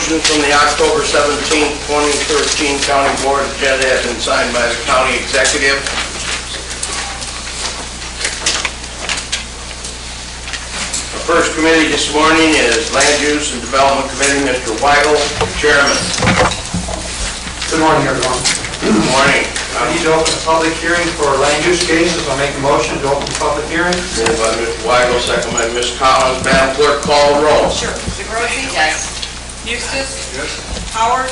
resolution from the October 17, 2013 County Board agenda has been signed by the County Executive. The first committee this morning is Land Use and Development Committee. Mr. Weigel, Chairman. Good morning, everyone. Good morning. I need to open a public hearing for land use cases. I'll make a motion to open the public hearing. Moved by Mr. Weigel, second by Ms. Collins. Madam Clerk, call the roll. Sure. DeGrossi? Yes. Eustace? Yes. Howard?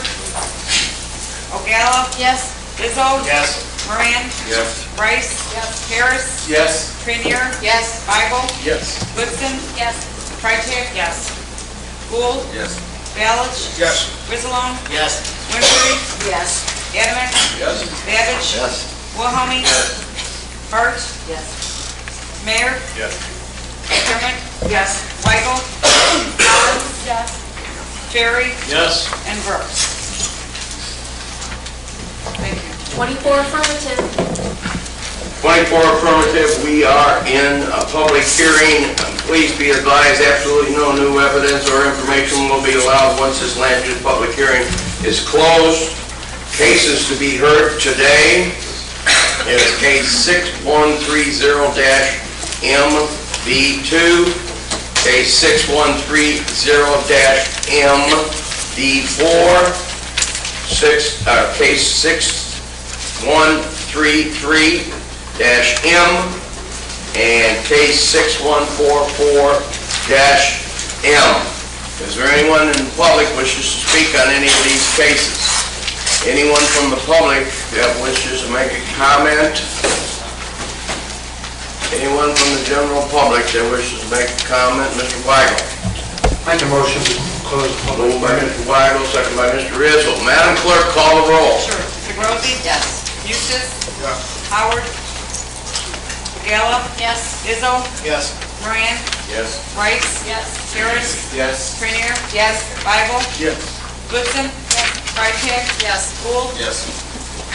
O'Gala? Yes. Izzo? Yes. Moran? Yes. Rice? Yes. Harris? Yes. Trenier? Yes. Bible? Yes. Goodson? Yes. Freitag? Yes. Gould? Yes. Ballich? Yes. Whitzelone? Yes. Winfrey? Yes. Adamick? Yes. Babbage? Yes. Wilhelmie? Hart? Yes. Mayor? Yes. McDermott? Yes. Weigel? Collins? Yes. Ferry? Yes. And Brooks. Thank you. 24 affirmative. 24 affirmative. We are in a public hearing. Please be advised, absolutely no new evidence or information will be allowed once this land use public hearing is closed. Cases to be heard today is case 6130-MV2, case 6130-MV4, case 6133-M, and case 6144-M. Is there anyone in the public wishes to speak on any of these cases? Anyone from the public that wishes to make a comment? Anyone from the general public that wishes to make a comment? Mr. Weigel. Make a motion to close the public Moved by hearing. Mr. Weigel, second by Mr. Izzo. Madam Clerk, call the roll. Sure. DeGrossi? Yes. Eustace? Yes. Howard? O'Gala? Yes. Izzo? Yes. Moran? Yes. Rice? Yes. Harris? Yes. Trenier? Yes. Bible? Yes. Goodson? Freitag? Yes. Gould? Yes.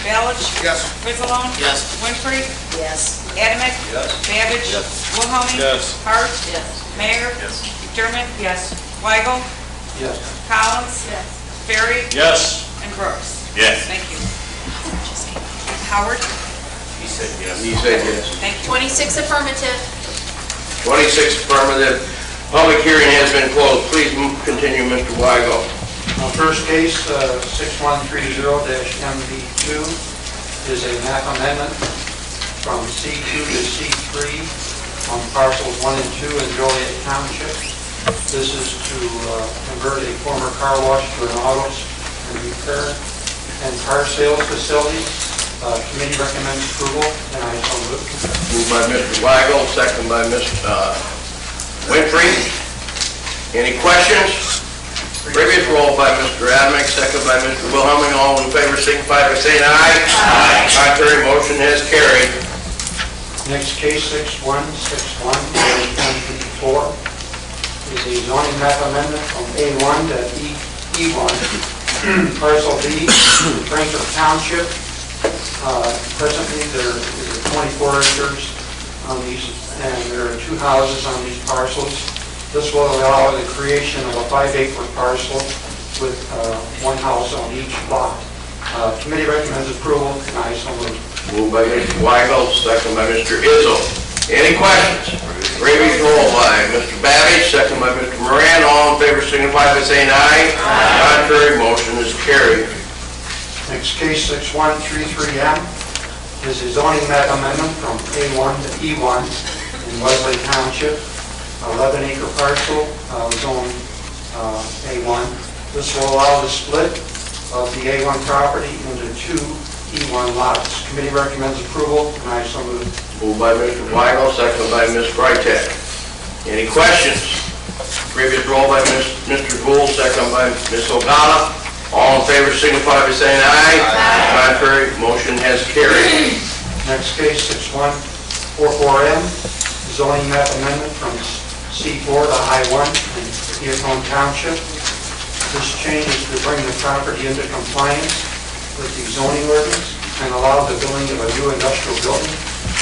Ballich? Yes. Whitzelone? Yes. Winfrey? Yes. Adamick? Yes. Babbage? Yes. Wilhelmie? Yes. Hart? Yes. Mayor? Yes. McDermott? Yes. Weigel? Yes. Collins? Yes. Ferry? Yes. And Brooks. Yes. Thank you. Howard? He said yes. He said yes. Thank you. 26 affirmative. 26 affirmative. Public hearing has been closed. Please continue, Mr. Weigel. First case, 6130-MV2, is a map amendment from C2 to C3 on parcels 1 and 2 in Joliet Township. This is to convert a former car wash to an auto and repair and car sales facility. Committee recommends approval, and I so move. Moved by Mr. Weigel, second by Ms. Winfrey. Any questions? Previous roll by Mr. Adamick, second by Mr. Wilhelmie. All in favor signify by saying aye. Aye. Contrary motion has carried. Next case, 6161-MV4, is a zoning map amendment from A1 to E1, parcel B, Franklin Township. Presently, there is 24 acres on these, and there are 2 houses on these parcels. This will allow the creation of a 5-acre parcel with 1 house on each lot. Committee recommends approval, and I so move. Moved by Mr. Weigel, second by Mr. Izzo. Any questions? Previous roll by Mr. Babbage, second by Mr. Moran. All in favor signify by saying aye. Aye. Contrary motion is carried. Next case, 6133M, is a zoning map amendment from A1 to E1 in Wesley Township, 11-acre parcel, zone A1. This will allow the split of the A1 property into 2 E1 lots. Committee recommends approval, and I so move. Moved by Mr. Weigel, second by Ms. Freitag. Any questions? Previous roll by Mr. Gould, second by Ms. O'Gala. All in favor signify by saying aye. Aye. Contrary motion has carried. Next case, 6144M, zoning map amendment from C4 to I1 in Peatone Township. This change is to bring the property into compliance with the zoning ordinance and allow the building of a new industrial building.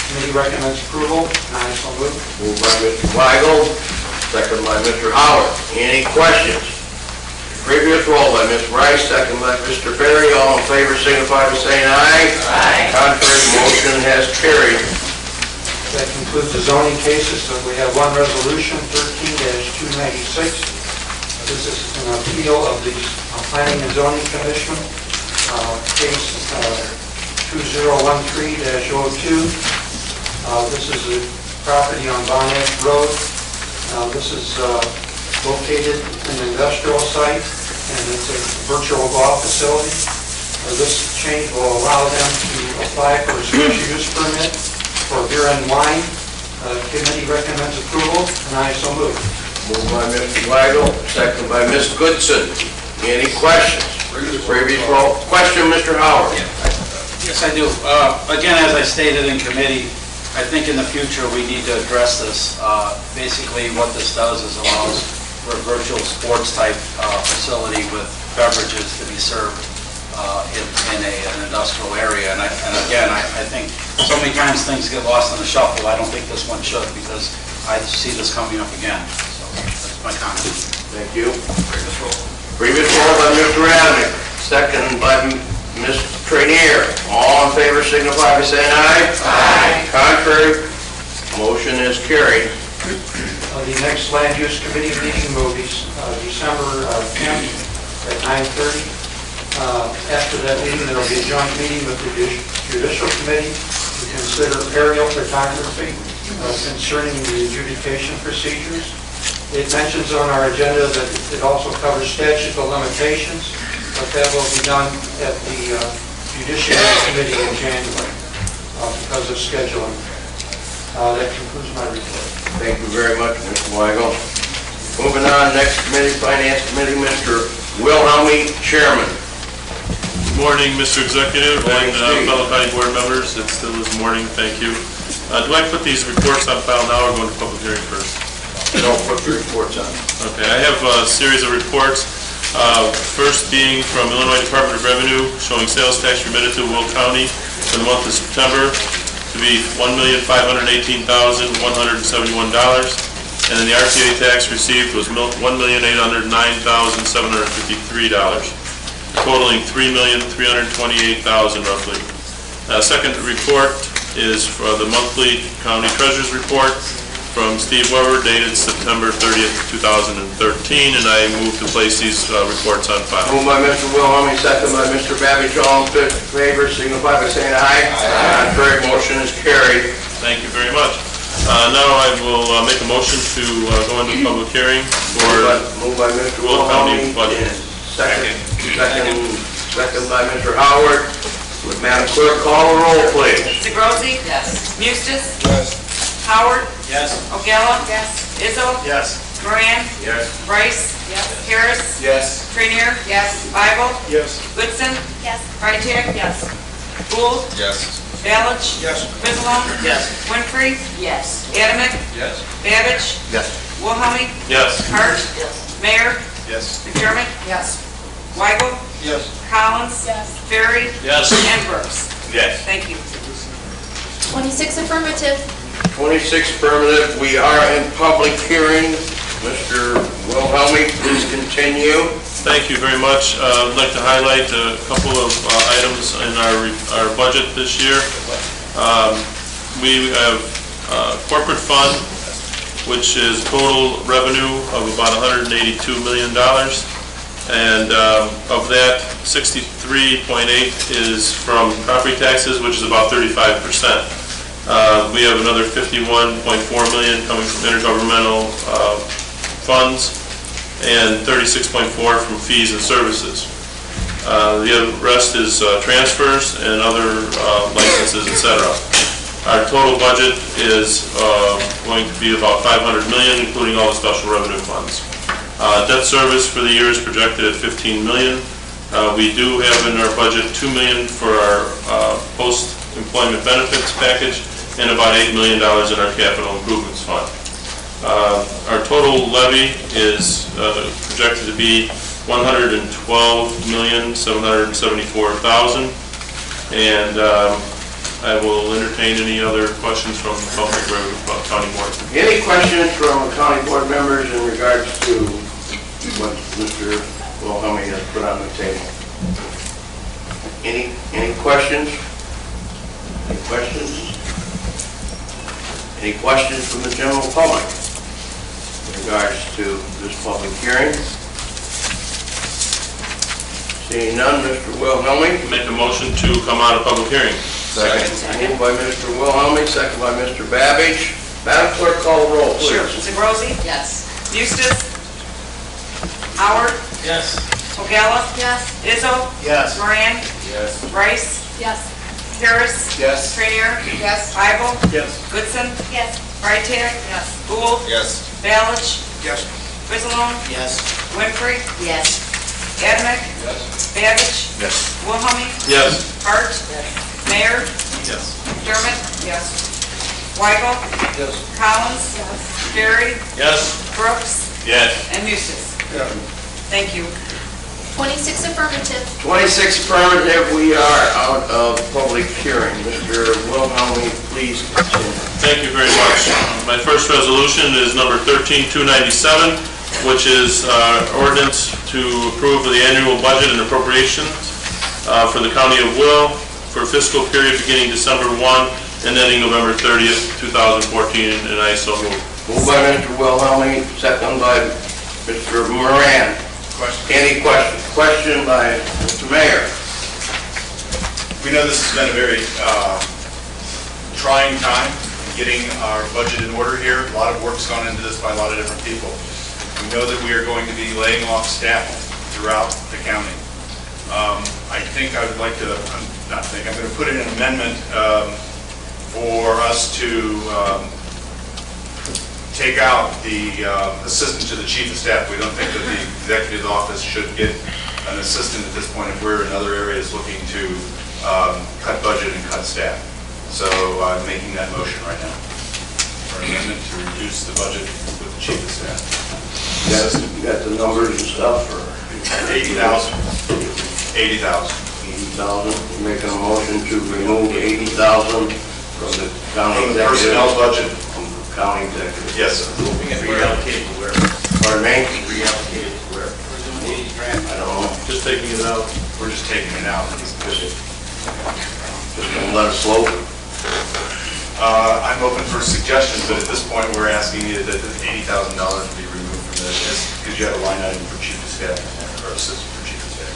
Committee recommends approval, and I so move. Moved by Mr. Weigel, second by Mr. Howard. Any questions? Previous roll by Ms. Rice, second by Mr. Ferry. All in favor signify by saying aye. Aye. Contrary, motion has carried. That concludes the zoning cases. So we have one resolution, 13-296. This is an appeal of the Planning and Zoning Commission, case 2013-02. This is a property on Bonnet Road. This is located in an industrial site, and it's a virtual golf facility. This change will allow them to apply for a special use permit for beer and wine. Committee recommends approval, and I so move. Moved by Mr. Weigel, second by Ms. Goodson. Any questions? Previous roll. Question, Mr. Howard. Yes, I do. Again, as I stated in committee, I think in the future we need to address this. Basically, what this does is allows for a virtual sports type facility with beverages to be served in an industrial area. And again, I think so many times things get lost in the shuffle. I don't think this one should, because I see this coming up again. So that's my comment. Thank you. Previous roll by Mr. Adamick, second by Ms. Trainier. All in favor signify by saying aye. Aye. Contrary, motion is carried. The next Land Use Committee meeting will be December 10th at 9:30. After that meeting, there will be a joint meeting with the Judicial Committee to consider aerial photography concerning the adjudication procedures. It mentions on our agenda that it also covers statute of limitations, but that will be done at the Judiciary Committee in January because of scheduling. That concludes my report. Thank you very much, Mr. Weigel. Moving on, next committee, Finance Committee, Mr. Wilhelmy, Chairman. Good morning, Mr. Executive and fellow county board members. It still is morning, thank you. Do I put these reports on file now or go into public hearing first? Don't put the reports on. Okay, I have a series of reports. First being from Illinois Department of Revenue, showing sales tax remitted to Will County for the month of September to be $1,518,171, and then the RTA tax received was $1,809,753, totaling $3,328,000 roughly. Second report is for the monthly county treasurer's report from Steve Weber, dated September 30th, 2013, and I move to place these reports on file. Moved by Mr. Wilhelmy, second by Mr. Babbage. All in favor signify by saying aye. Aye. Contrary, motion is carried. Thank you very much. Now I will make a motion to go into public hearing for Moved by Mr. Will County Wilhelmy. budget. Second by Mr. Howard. Would Madam Clerk call the roll, please? Zegrozzi? Yes. Mustis? Yes. Howard? Yes. O'Gala? Yes. Izzo? Yes. Moran? Yes. Rice? Yes. Harris? Yes. Trainier? Yes. Bible? Yes. Goodson? Yes. Freitag? Yes. Gould? Yes. Balich? Yes. Frislow? Yes. Winfrey? Yes. Adamick? Yes. Babbage? Yes. Wilhelmy? Yes. Hart? Yes. Mayor? Yes. McDermott? Yes. Weigel? Yes. Collins? Yes. Ferry? Yes. And Brooks. Yes. Thank you. 26 affirmative. 26 affirmative. We are in public hearing. Mr. Wilhelmy, please continue. Thank you very much. I'd like to highlight a couple of items in our budget this year. We have corporate fund, which is total revenue of about $182 million. And of that, 63.8 is from property taxes, which is about 35%. We have another 51.4 million coming from intergovernmental funds and 36.4 from fees and services. The rest is transfers and other licenses, etc. Our total budget is going to be about 500 million, including all the special revenue funds. Debt service for the year is projected at 15 million. We do have in our budget 2 million for our post-employment benefits package and about $8 million in our capital improvements fund. Our total levy is projected to be $112,774,000, and I will entertain any other questions from the public or county board. Any questions from county board members in regards to what Mr. Wilhelmie has put on the table. Any questions? Any questions? Any questions from the general public in regards to this public hearing? Seeing none, Mr. Wilhelmie. Make a motion to come out of public hearing. Second. Moved by Mr. Wilhelmie, second by Mr. Babbage. Madam Clerk, call the roll, Sure. please. Zebrozzi? Yes. Eustace? Howard? Yes. Ogella? Yes. Izzo? Yes. Moran? Yes. Rice? Yes. Harris? Yes. Trainier? Yes. Bible? Yes. Goodson? Yes. Freitag? Yes. Gould? Yes. Balich? Yes. Frissalone? Yes. Winfrey? Yes. Adamick? Yes. Babbage? Yes. Wilhelmie? Yes. Hart? Mayor? Yes. McDermott? Yes. Weigel? Yes. Collins? Yes. Barry? Yes. Brooks? Yes. And Eustace. Thank you. 26 affirmative. 26 affirmative, we are out of public hearing. Mr. Wilhelmie, please continue. Thank you very much. My first resolution is number 13297, which is ordinance to approve the annual budget and appropriations for the County of Will for fiscal period beginning December 1 and ending November 30th, 2014, and I so move. Moved by Mr. Wilhelmie, second by Mr. Moran. Any questions? Question by Mr. Mayor. We know this has been a very trying time getting our budget in order here. A lot of work's gone into this by a lot of different people. We know that we are going to be laying off staff throughout the county. I think I would like to, I'm going to put in an amendment for us to take out the assistant to the chief of staff. We don't think that the executive office should get an assistant at this point if we're in other areas looking to cut budget and cut staff. So I'm making that motion right now for an amendment to reduce the budget with the chief of staff. You got the numbers and stuff, or? 80,000. 80,000. 80,000. You're making a motion to remove 80,000 from the county From the executive. personnel budget. From the county executive. Yes, sir. Reallocated to where? Pardon me? Reallocated to where? I don't know. Just taking it out. We're just taking it out. Just gonna let it slope. I'm open for suggestions, but at this point, we're asking you that the $80,000 be removed from this, because you have a line item for chief of staff, or assistant for chief of staff.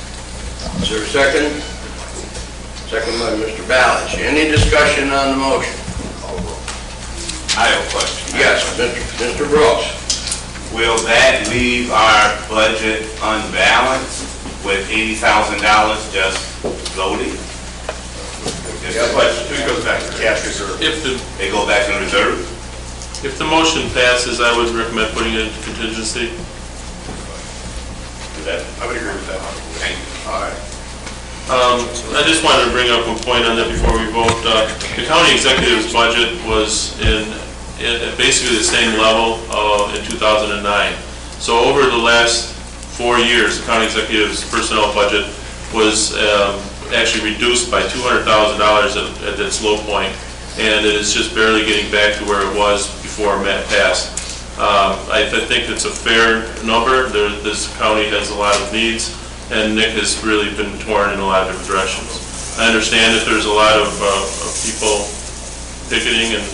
Is there a second? Second by Mr. Balich. Any discussion on the motion? Call the roll. I have a question. Yes, Mr. Brooks. Will that leave our budget unbalanced with $80,000 just floating? Yeah, but it goes back to cash reserve. They go back in reserve? If the motion passes, I would recommend putting it into contingency. I would agree with that. Thank you. All right. I just wanted to bring up a point on that before we vote. The county executive's budget was in basically the same level in 2009. So over the last 4 years, the county executive's personnel budget was actually reduced by $200,000 at its low point, and it is just barely getting back to where it was before Matt passed. I think it's a fair number. This county has a lot of needs, and Nick has really been torn in a lot of different directions. I understand that there's a lot of people picketing and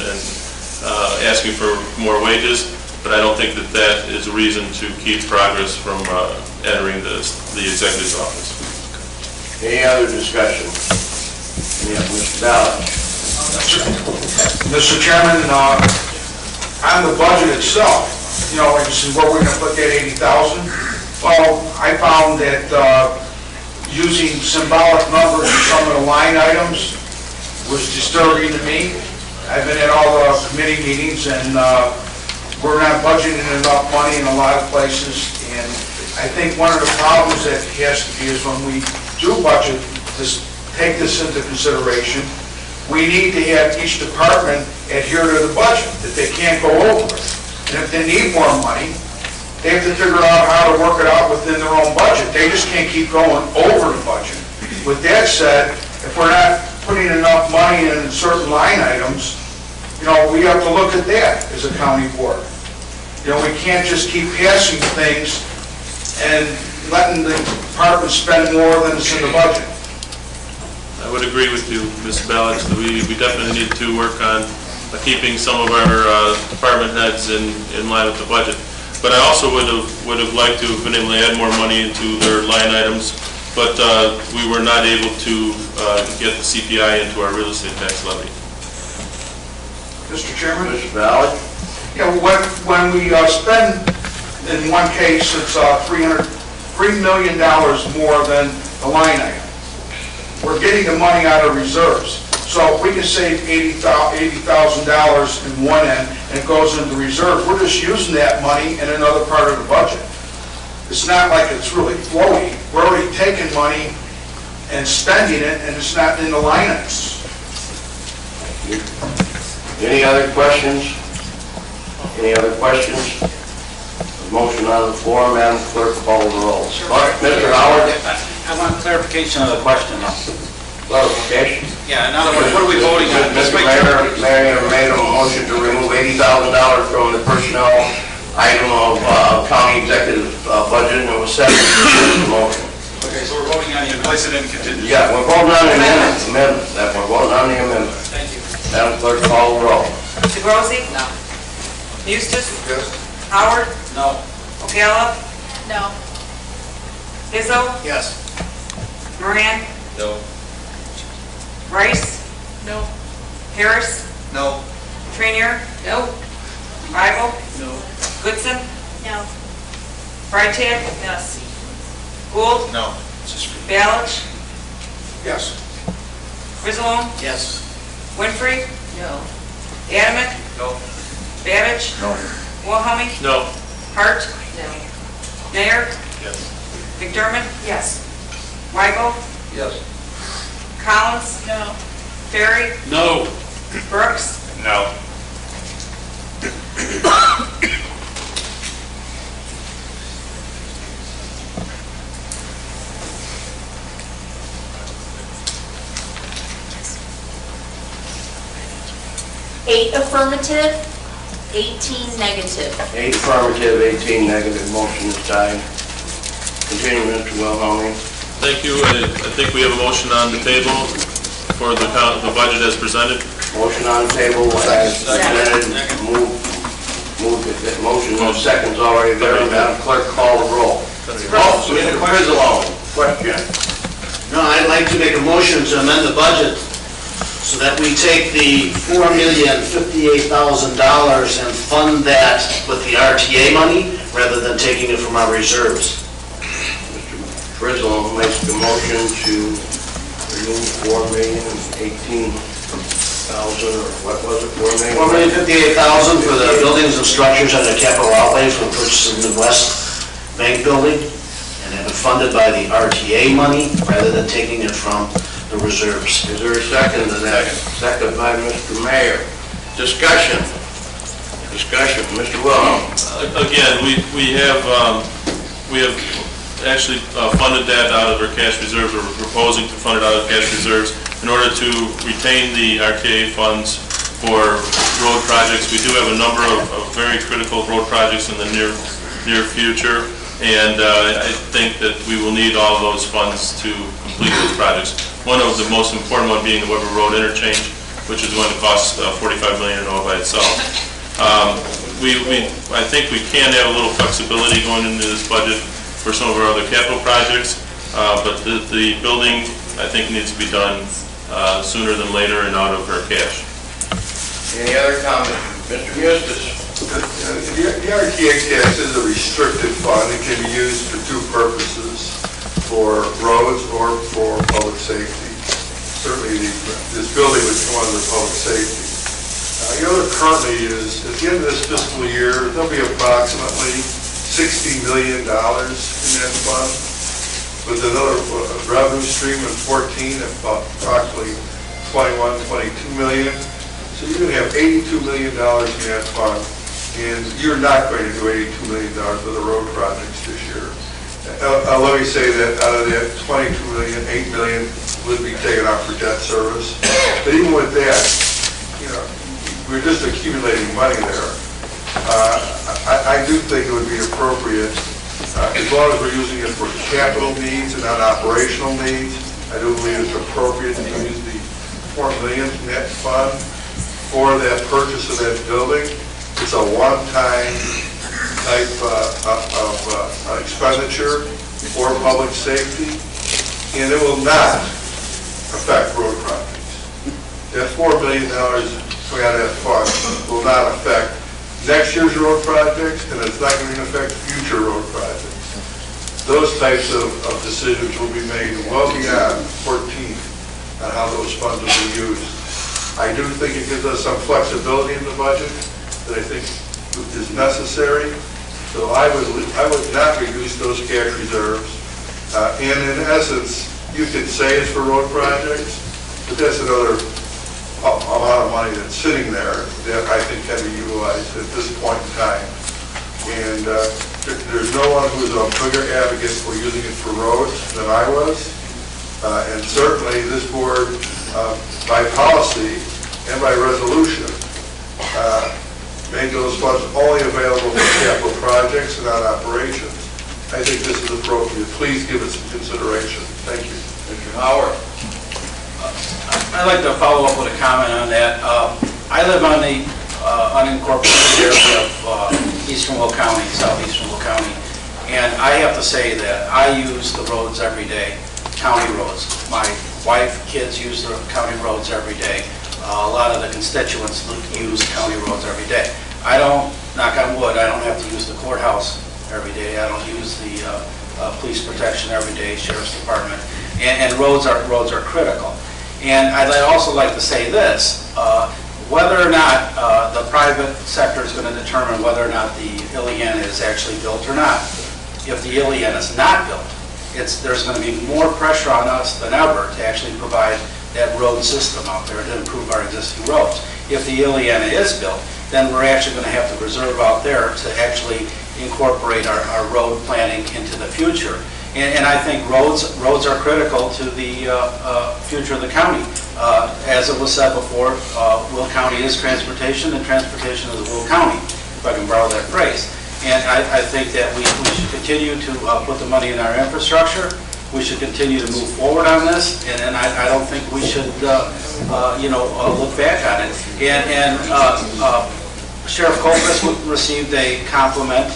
asking for more wages, but I don't think that that is a reason to keep progress from entering the executive's office. Any other discussion? Yeah, Mr. Balich. Mr. Chairman, on the budget itself, you know, and this is where we're going to put that 80,000. Well, I found that using symbolic numbers in some of the line items was disturbing to me. I've been at all the committee meetings, and we're not budgeting enough money in a lot of places. And I think one of the problems that has to be is when we do budget, take this into consideration, we need to have each department adhere to the budget, that they can't go over it. And if they need more money, they have to figure out how to work it out within their own budget. They just can't keep going over the budget. With that said, if we're not putting enough money in certain line items, you know, we have to look at that as a county board. You know, we can't just keep passing things and letting the department spend more than is in the budget. I would agree with you, Mr. Ballots. We definitely need to work on keeping some of our department heads in line with the budget. But I also would have liked to have been able to add more money into their line items, but we were not able to get the CPI into our real estate tax levy. Mr. Chairman? Mr. Ballard? Yeah, when we spend, in one case, it's $3 million more than the line item. We're getting the money out of reserves. So if we can save $80,000 in one end and it goes into reserves, we're just using that money in another part of the budget. It's not like it's really floating. We're already taking money and spending it, and it's not in the line items. Any other questions? Any other questions? Motion on the floor, Madam Clerk, call the roll. Mr. Howard? I want clarification of the question. Clarification? Yeah, in other words, what are we voting on? Mr. Mayor made a motion to remove $80,000 from the personnel item of county executive budget, and it was seconded to the motion. Okay, so we're voting on the place it in contingency. Yeah, we're voting on the amendment. We're voting on the amendment. Thank you. Madam Clerk, call the roll. DeGrosi? No. Eustace? Yes. Howard? No. O'Gala? No. Izzo? Yes. Moran? No. Rice? No. Harris? No. Trainier? No. Bible? No. Goodson? No. Freitag? Yes. Gould? No. Ballots? Yes. Griswold? Yes. Winfrey? No. Adamick? No. Babbage? No. Wilhelmie? No. Hart? No. Mayor? Yes. McDermott? Yes. Weigel? Yes. Collins? No. Ferry? No. Brooks? No. Eight affirmative, 18 negative. 8 affirmative, 18 negative, motion is tied. Continue, Mr. Wilhelmie. Thank you. I think we have a motion on the table for the budget as presented. Motion on the table, as presented, motion, no seconds already there. Madam Clerk, call the roll. Oh, Mr. Griswold, question. No, I'd like to make a motion to amend the budget so that we take the $4,058,000 and fund that with the RTA money rather than taking it from our reserves. Mr. Griswold makes the motion to remove $4,018,000, or what was it, $4,058,000 for the buildings and structures under capital outlay for the purchase of Midwest Bank building, and have it funded by the RTA money rather than taking it from the reserves. Is there a second to that? Second by Mr. Mayor. Discussion. Mr. Wilhelmie. Again, we have actually funded that out of our cash reserves, or we're proposing to fund it out of cash reserves in order to retain the RTA funds for road projects. We do have a number of very critical road projects in the near future, and I think that we will need all of those funds to complete those projects. One of the most important one being the Weber Road interchange, which is going to cost $45 million all by itself. I think we can have a little flexibility going into this budget for some of our other capital projects, but the building, I think, needs to be done sooner than later and out of our cash. Any other comments? Mr. Eustace. The RTA tax is a restricted fund. It can be used for two purposes, for roads or for public safety. Certainly, this building would come under public safety. The other currently is, at the end of this fiscal year, there'll be approximately $60 million in that fund, with another revenue stream of 14 of approximately 21, 22 million. So you're going to have $82 million in that fund, and you're not going to do $82 million for the road projects this year. Let me say that out of that 22 million, 8 million would be taken out for debt service. But even with that, we're just accumulating money there. I do think it would be appropriate As long as we're using it for capital needs and not operational needs, I do believe it's appropriate to use the $4 million net fund for that purchase of that building. It's a one-time type of expenditure for public safety, and it will not affect road projects. That $4 million coming out of that fund will not affect next year's road projects, and it's not going to affect future road projects. Those types of decisions will be made well beyond 14 on how those funds will be used. I do think it gives us some flexibility in the budget that I think is necessary. So I would not reduce those cash reserves. And in essence, you could say it's for road projects, but that's another amount of money that's sitting there that I think can be utilized at this point in time. And there's no one who's a bigger advocate for using it for roads than I was. And certainly this board, by policy and by resolution, made those funds only available for capital projects and not operations. I think this is appropriate. Please give it some consideration. Thank you. Mr. Howard. I'd like to follow up with a comment on that. I live on the unincorporated area of eastern Will County, southeastern Will County, and I have to say that I use the roads every day, county roads. My wife, kids use the county roads every day. A lot of the constituents use county roads every day. I don't, knock on wood, I don't have to use the courthouse every day. I don't use the police protection every day, sheriff's department, and roads are critical. And I'd also like to say this, whether or not the private sector is going to determine whether or not the Iliana is actually built or not. If the Iliana is not built, there's going to be more pressure on us than ever to actually provide that road system out there to improve our existing roads. If the Iliana is built, then we're actually going to have to reserve out there to actually incorporate our road planning into the future. And I think roads are critical to the future of the county. As it was said before, Will County is transportation, and transportation is Will County, if I can borrow that phrase. And I think that we should continue to put the money in our infrastructure. We should continue to move forward on this, and I don't think we should, look back on it. And Sheriff Colquist received a compliment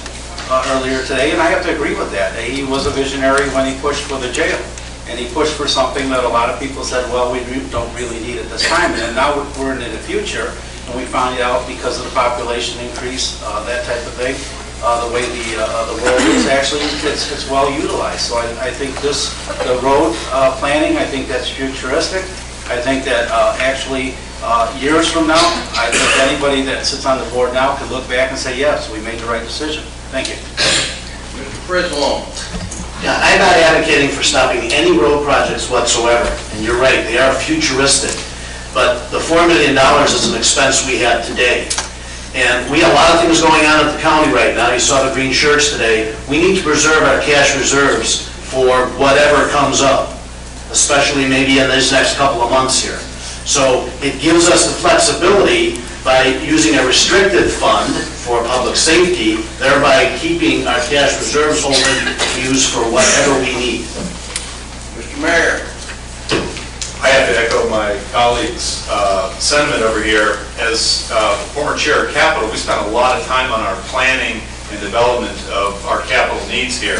earlier today, and I have to agree with that. He was a visionary when he pushed for the jail, and he pushed for something that a lot of people said, well, we don't really need it this time. And now we're in the future, and we found out because of the population increase, that type of thing, the way the road is actually, it's well utilized. So I think the road planning, I think that's futuristic. I think that actually years from now, I think anybody that sits on the board now can look back and say, yes, we made the right decision. Thank you. Mr. Frizzle. Yeah, I'm not advocating for stopping any road projects whatsoever, and you're right, they are futuristic. But the $4 million is an expense we have today. And we have a lot of things going on at the county right now. You saw the green shirts today. We need to preserve our cash reserves for whatever comes up, especially maybe in this next couple of months here. So it gives us the flexibility by using a restricted fund for public safety, thereby keeping our cash reserves open to use for whatever we need. Mr. Mayor. I have to echo my colleague's sentiment over here. As former chair of capital, we spent a lot of time on our planning and development of our capital needs here.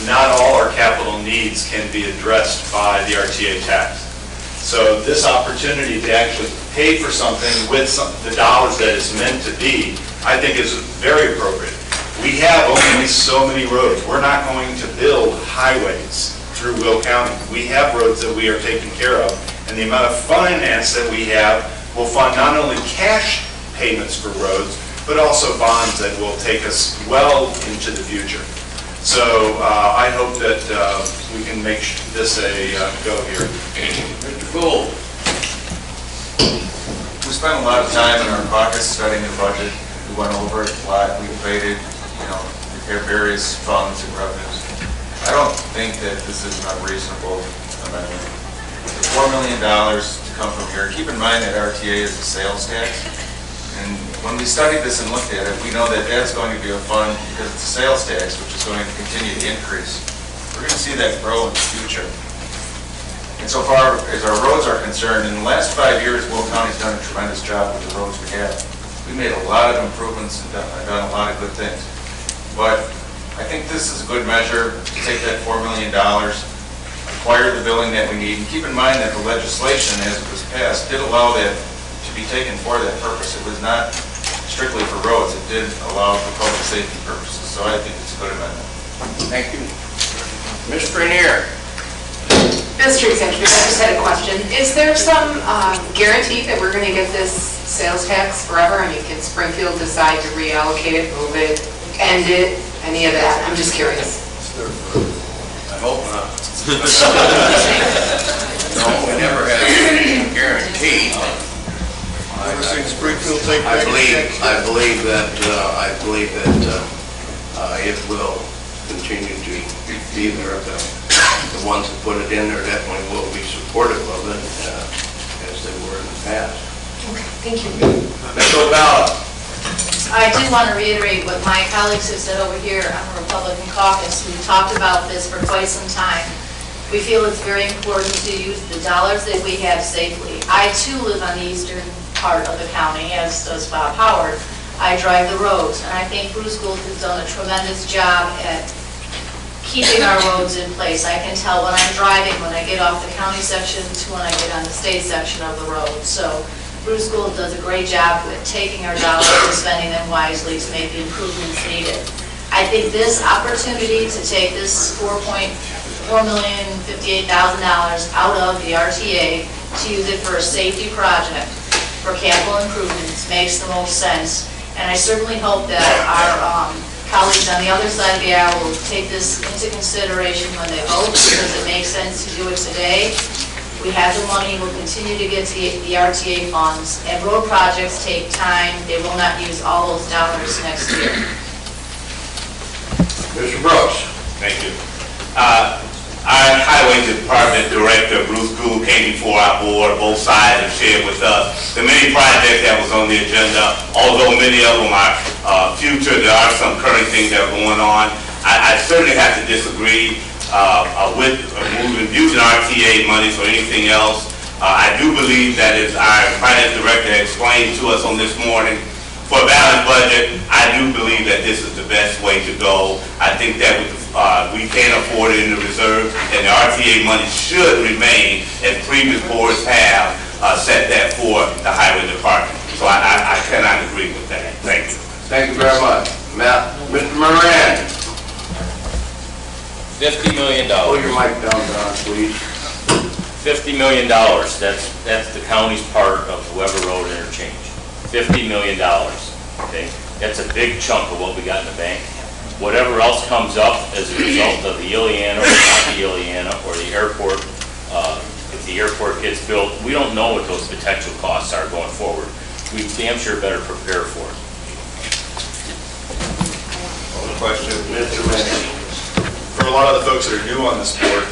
Not all our capital needs can be addressed by the RTA tax. So this opportunity to actually pay for something with the dollars that it's meant to be, I think is very appropriate. We have only so many roads. We're not going to build highways through Will County. We have roads that we are taking care of, and the amount of finance that we have will fund not only cash payments for roads, but also bonds that will take us well into the future. So I hope that we can make this a go here. Mr. Gould. We spent a lot of time in our caucus studying the budget. We went over it a lot. We debated, various funds and revenues. I don't think that this is an unreasonable amendment. $4 million to come from here. Keep in mind that RTA is a sales tax, and when we studied this and looked at it, we know that that's going to be a fund because it's a sales tax, which is going to continue to increase. We're going to see that grow in the future. And so far as our roads are concerned, in the last 5 years, Will County's done a tremendous job with the roads we have. We made a lot of improvements and done a lot of good things. But I think this is a good measure to take that $4 million, acquire the building that we need, and keep in mind that the legislation, as it was passed, did allow that to be taken for that purpose. It was not strictly for roads. It did allow for public safety purposes. So I think it's a good amendment. Thank you. Ms. Grenier? Mr. Executive, I just had a question. Is there some guarantee that we're going to get this sales tax forever? I mean, can Springfield decide to reallocate it, move it, end it, any of that? I'm just curious. I hope not. No, we never had a guarantee. Ever seen Springfield take I back believe that it will continue to be there. The ones that put it in there definitely will be supportive of it as they were in the past. Okay, thank you. Ms. O'Balla? I do want to reiterate what my colleagues have said over here on the Republican caucus. We've talked about this for quite some time. We feel it's very important to use the dollars that we have safely. I too live on the eastern part of the county, as does Bob Howard. I drive the roads, and I think Bruce Gould has done a tremendous job at keeping our roads in place. I can tell when I'm driving, when I get off the county section to when I get on the state section of the road. So Bruce Gould does a great job with taking our dollars and spending them wisely to make the improvements needed. I think this opportunity to take this $4,058,000 out of the RTA to use it for a safety project for capital improvements makes the most sense. And I certainly hope that our colleagues on the other side of the aisle will take this into consideration when they vote, because it makes sense to do it today. We have the money, we'll continue to get to the RTA funds, and road projects take time. They will not use all those dollars next year. Mr. Brooks? Thank you. Our Highway Department Director, Bruce Gould, came before our board, both sides, and shared with us the many projects that was on the agenda. Although many of them are future, there are some current things that are going on. I certainly have to disagree with using RTA monies or anything else. I do believe that, as our Finance Director explained to us on this morning, for a balanced budget, I do believe that this is the best way to go. I think that we can afford it in the reserve, and the RTA money should remain, as previous boards have set that for the Highway Department. So I cannot agree with that. Thank you. Thank you very much. Mr. Moran? $50 million. Pull your mic down, Don, please. $50 million, that's the county's part of the Weber Road interchange. $50 million, okay? That's a big chunk of what we got in the bank. Whatever else comes up as a result of the Ileana or not the Ileana or the airport, if the airport gets built, we don't know what those potential costs are going forward. We damn sure better prepare for it. Question. Mr. Mayor? For a lot of the folks that are new on this board,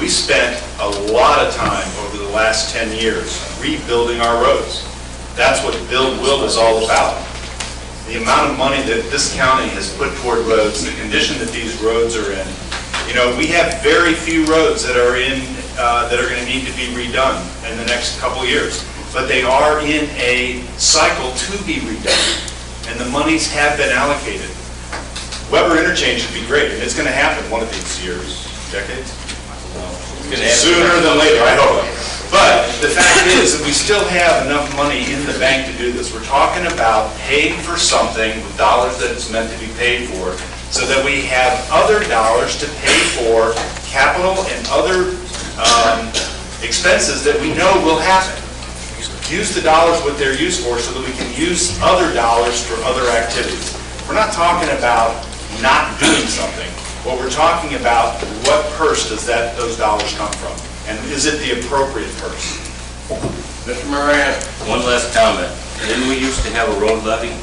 we spent a lot of time over the last 10 years rebuilding our roads. That's what Build Will is all about. The amount of money that this county has put toward roads, the condition that these roads are in. You know, we have very few roads that are going to need to be redone in the next couple years, but they are in a cycle to be redone, and the monies have been allocated. Weber interchange should be great, and it's going to happen one of these years, decades? Sooner than later, I hope. But the fact is that we still have enough money in the bank to do this. We're talking about paying for something with dollars that it's meant to be paid for, so that we have other dollars to pay for capital and other expenses that we know will happen. Use the dollars what they're used for so that we can use other dollars for other activities. We're not talking about not doing something. What we're talking about, what purse does those dollars come from? And is it the appropriate purse? Mr. Moran? One last comment. Didn't we used to have a road levy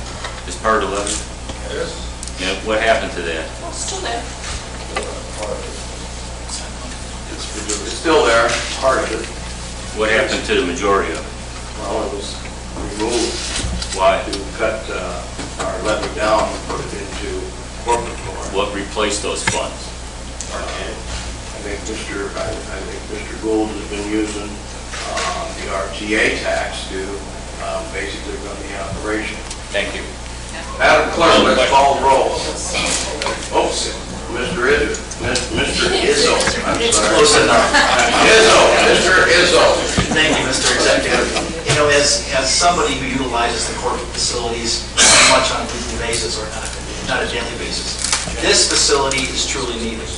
as part of the levy? Yes. Yeah, what happened to that? Well, still there. It's still there, part of it. What happened to the majority of it? Well, it was removed Why? to cut our levy down and put it into corporate core. What replaced those funds? I think Mr. Gould has been using the RTA tax to basically run the operation. Thank you. Madam Clerk, let's call roll. Oh, Mr. Izzo, I'm sorry. Close enough. Mr. Izzo. Thank you, Mr. Executive. You know, as somebody who utilizes the corporate facilities much on a weekly basis or not a daily basis, this facility is truly needed.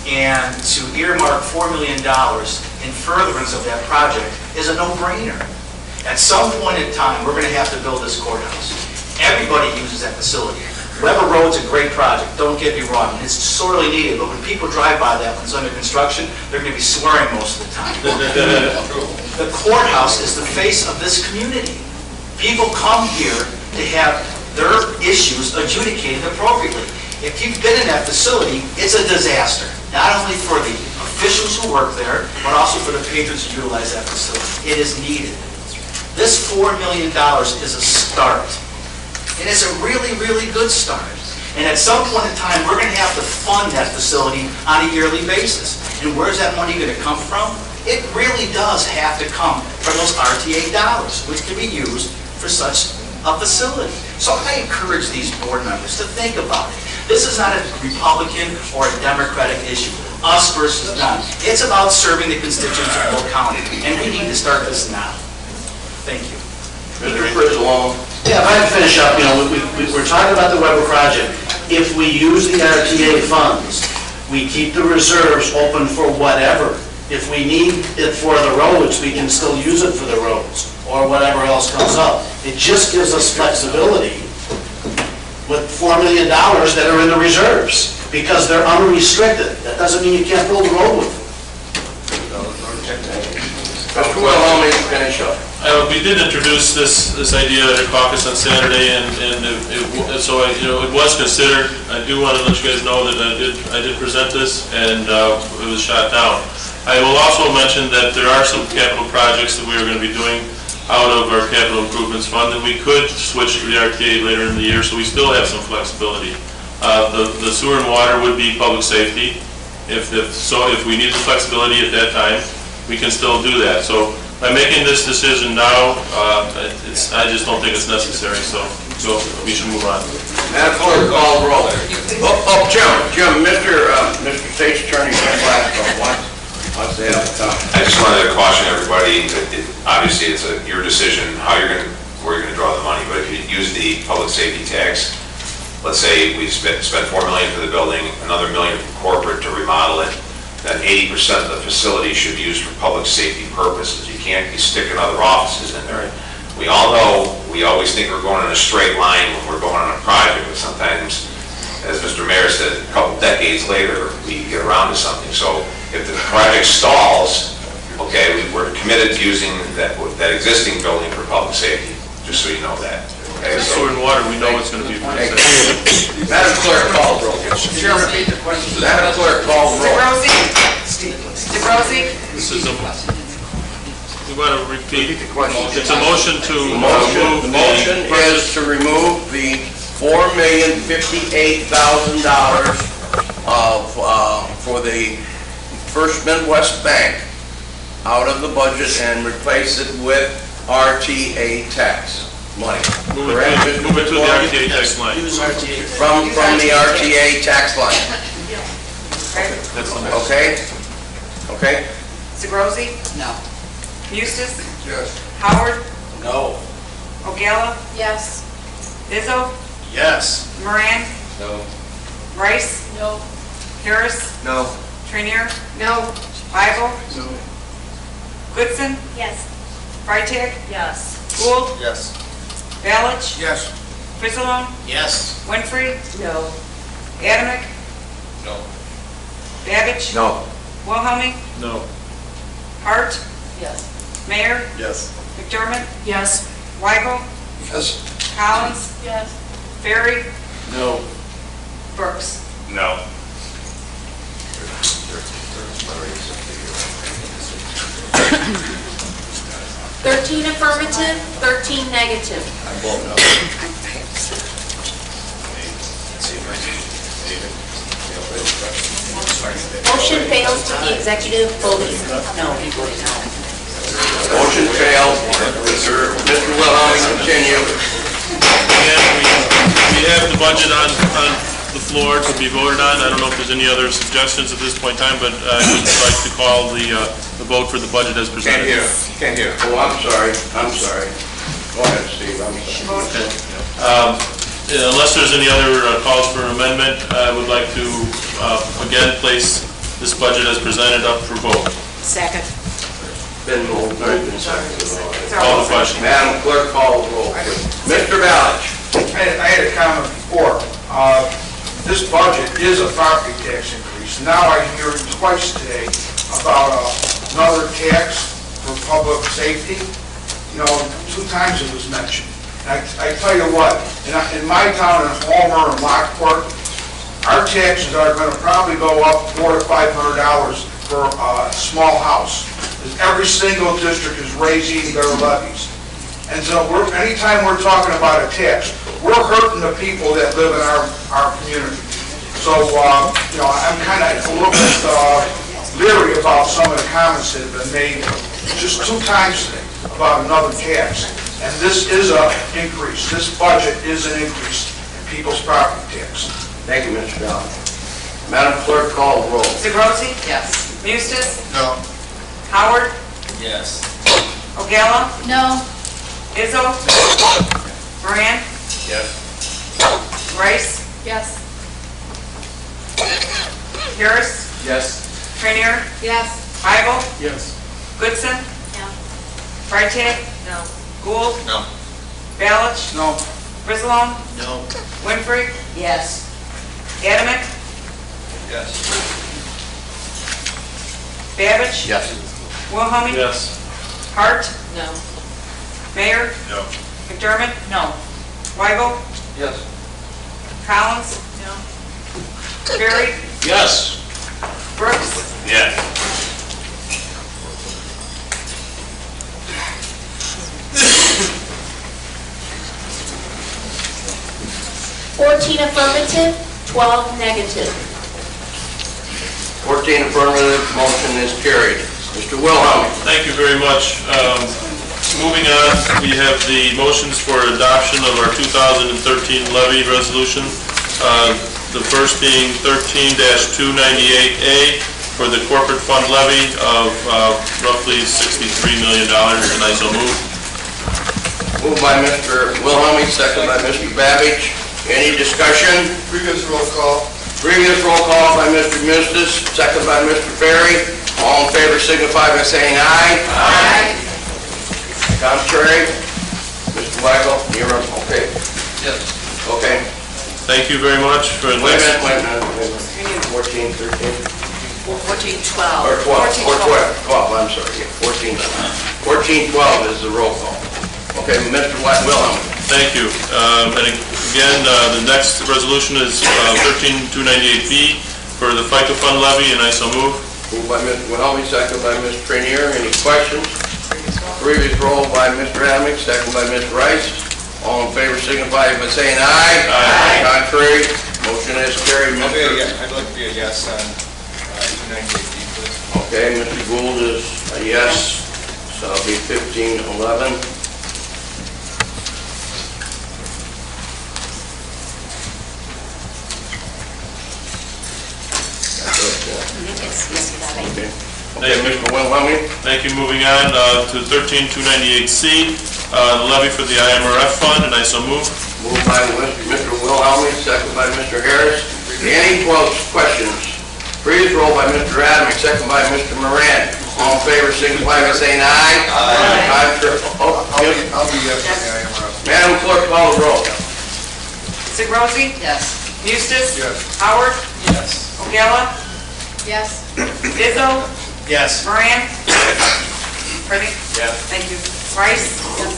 And to earmark $4 million in furtherance of that project is a no-brainer. At some point in time, we're going to have to build this courthouse. Everybody uses that facility. Weber Road's a great project, don't get me wrong, and it's sorely needed, but when people drive by that when it's under construction, they're going to be swearing most of the time. The courthouse is the face of this community. People come here to have their issues adjudicated appropriately. If you've been in that facility, it's a disaster, not only for the officials who work there, but also for the patrons who utilize that facility. It is needed. This $4 million is a start. It is a really, really good start. And at some point in time, we're going to have to fund that facility on a yearly basis. And where's that money going to come from? It really does have to come from those RTA dollars, which can be used for such a facility. So I encourage these board members to think about it. This is not a Republican or a Democratic issue, us versus them. It's about serving the constituents of Will County, and we need to start this now. Thank you. Mr. Frizzlone. Yeah, if I can finish up, you know, we're talking about the Weber project. If we use the RTA funds, we keep the reserves open for whatever. If we need it for the roads, we can still use it for the roads, or whatever else comes up. It just gives us flexibility with $4 million that are in the reserves, because they're unrestricted. That doesn't mean you can't build a road with them. Mr. Will, allow me to finish up. We did introduce this idea at a caucus on Saturday, and so it was considered. I do want to let you guys know that I did present this, and it was shot down. I will also mention that there are some capital projects that we are going to be doing out of our capital improvements fund that we could switch to the RTA later in the year, so we still have some flexibility. The sewer and water would be public safety. If we need the flexibility at that time, we can still do that. So by making this decision now, I just don't think it's necessary, so we should move on. Madam Clerk, call the roll. Jim, Mr. State's Attorney, wants to have the time. I just wanted to caution everybody, obviously it's your decision where you're going to draw the money, but if you use the public safety tax, let's say we spent $4 million for the building, another $1 million from corporate to remodel it, then 80% of the facility should be used for public safety purposes. You can't be sticking other offices in there. We all know, we always think we're going in a straight line when we're going on a project, but sometimes, as Mr. Mayor said, a couple decades later, we get around to something. So if the project stalls, okay, we're committed to using that existing building for public safety, just so you know that. Okay, Sewer and water, we know it's going to be for the safety. Madam Clerk, call the roll. Madam Clerk, call the roll. DeBrosi? This is we want to repeat. It's a motion to The motion is to remove the $4,058,000 for the First Midwest Bank out of the budget and replace it with RTA tax money. Move it to the RTA tax line. From the RTA tax line. That's the motion. Okay? DeBrosi? No. Mustis? Yes. Howard? No. O'Gala? Yes. Izzo? Yes. Moran? No. Rice? No. Harris? No. Trainier? No. Bible? Goodson? Yes. Freitag? Yes. Gould? Yes. Balich? Yes. Frizzlone? Yes. Winfrey? No. Adamick? No. Babich? No. Wilhelmie? No. Hart? Yes. Mayor? Yes. McDermott? Yes. Weigel? Yes. Collins? Yes. Ferry? No. Brooks? No. 13 affirmative, 13 negative. I vote no. Motion fails to the executive voting no. Motion failed. Mr. Wilhelmie, continue. And we have the budget on the floor to be voted on. I don't know if there's any other suggestions at this point in time, but I would like to call the vote for the budget as presented. Can't hear. Oh, I'm sorry. Go ahead, Steve, I'm sorry. Unless there's any other calls for amendment, I would like to again place this budget as presented up for vote. Second. Been moved, been seconded. Call the question. Madam Clerk, call the roll, please. Mr. Walsh. I had a comment before. This budget is a property tax increase. Now I hear twice today about another tax for public safety. You know, 2 times it was mentioned. I tell you what, in my town in Homer and Lockport, our taxes are going to probably go up $400 to $500 for a small house. Every single district is raising their levies. And so anytime we're talking about a tax, we're hurting the people that live in our community. So, you know, I'm kind of a little bit leery about some of the comments that have been made just 2 times today about another tax. And this is an increase. This budget is an increase in people's property tax. Thank you, Mr. Walsh. Madam Clerk, call the roll. Zegrosi? Yes. Mustis? No. Howard? Yes. Ogella? No. Izzo? Moran? Yes. Rice? Yes. Harris? Yes. Trainier? Yes. Weigel? Yes. Goodson? No. Freitag? No. Gould? No. Balich? No. Frislalom? No. Winfrey? Yes. Adamick? Yes. Babbage? Yes. Wilhelmie? Yes. Hart? No. Mayor? No. McDermott? No. Weigel? Yes. Collins? No. Berry? Yes. Brooks? Yes. Fourteen affirmative, 12 negative. 14 affirmative, motion is carried. Mr. Wilhelmie. Thank you very much. Moving on, we have the motions for adoption of our 2013 levy resolution. The first being 13-298A for the corporate fund levy of roughly $63 million, and I so move. Moved by Mr. Wilhelmie, second by Mr. Babbage. Any discussion? Previous roll call. Previous roll call by Mr. Mustis, second by Mr. Ferry. All in favor signify by saying aye. Aye. Contrary? Mr. Weigel, you're up, okay. Yes. Okay. Thank you very much for Wait a minute. 14, 13, 14, 12. or 12, 12, I'm sorry, yeah, 14. 14, 12 is the roll call. Okay, Mr. Wilhelmie. Thank you. And again, the next resolution is 13-298B for the FICA fund levy, and I so move. Moved by Mr. Wilhelmie, second by Mr. Trainier. Any questions? Previous roll by Mr. Adamick, second by Mr. Rice. All in favor signify by saying aye. Aye. Contrary? Motion is carried. I'd like to be a yes on 298B, please. Okay, Mr. Gould is a yes, so it'll be 15-11. Okay. Okay, Mr. Wilhelmie. Thank you. Moving on to 13-298C, the levy for the IMRF fund, and I so move. Moved by Mr. Wilhelmie, second by Mr. Harris. Any questions? Previous roll by Mr. Adamick, second by Mr. Moran. All in favor, signify by saying aye. Aye. I'll be yes on the IMRF. Madam Clerk, call the roll. Zegrosi? Yes. Mustis? Yes. Howard? Yes. Ogella? Yes. Izzo? Yes. Moran? Ready? Yes. Thank you. Rice? Yes.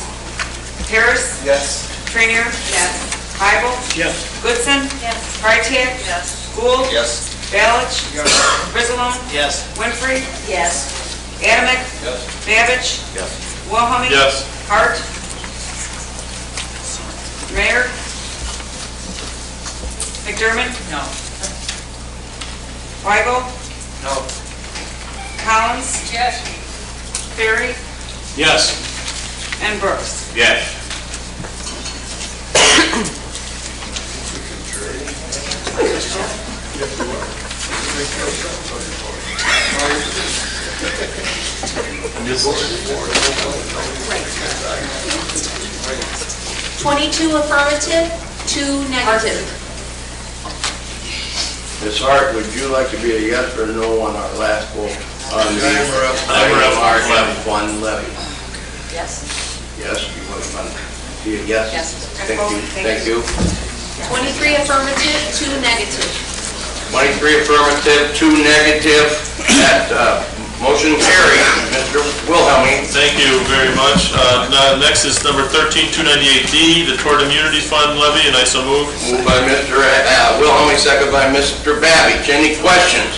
Harris? Yes. Trainier? Yes. Weigel? Yes. Goodson? Yes. Freitag? Yes. Gould? Yes. Balich? Frislalom? Yes. Winfrey? Yes. Adamick? Yes. Babbage? Yes. Wilhelmie. Yes. Hart. Mayor. McDermott. No. Weigel. No. Collins. Yes. Ferry. Yes. And Brooks. Yes. Yes. 22 affirmative, 2 negative. Ms. Hart, would you like to be a yes or no on our last vote? On the RM1 levy? Yes. Yes, you want to be a yes? Yes. Thank you, thank you. 23 affirmative, 2 negative. 23 affirmative, 2 negative. That motion carried. Mr. Wilhelmie. Thank you very much. Now, next is number 13298D, the Tort Immunity Fund levy, and I so move. Moved by Mr. Wilhelmie, second by Mr. Babbage. Any questions?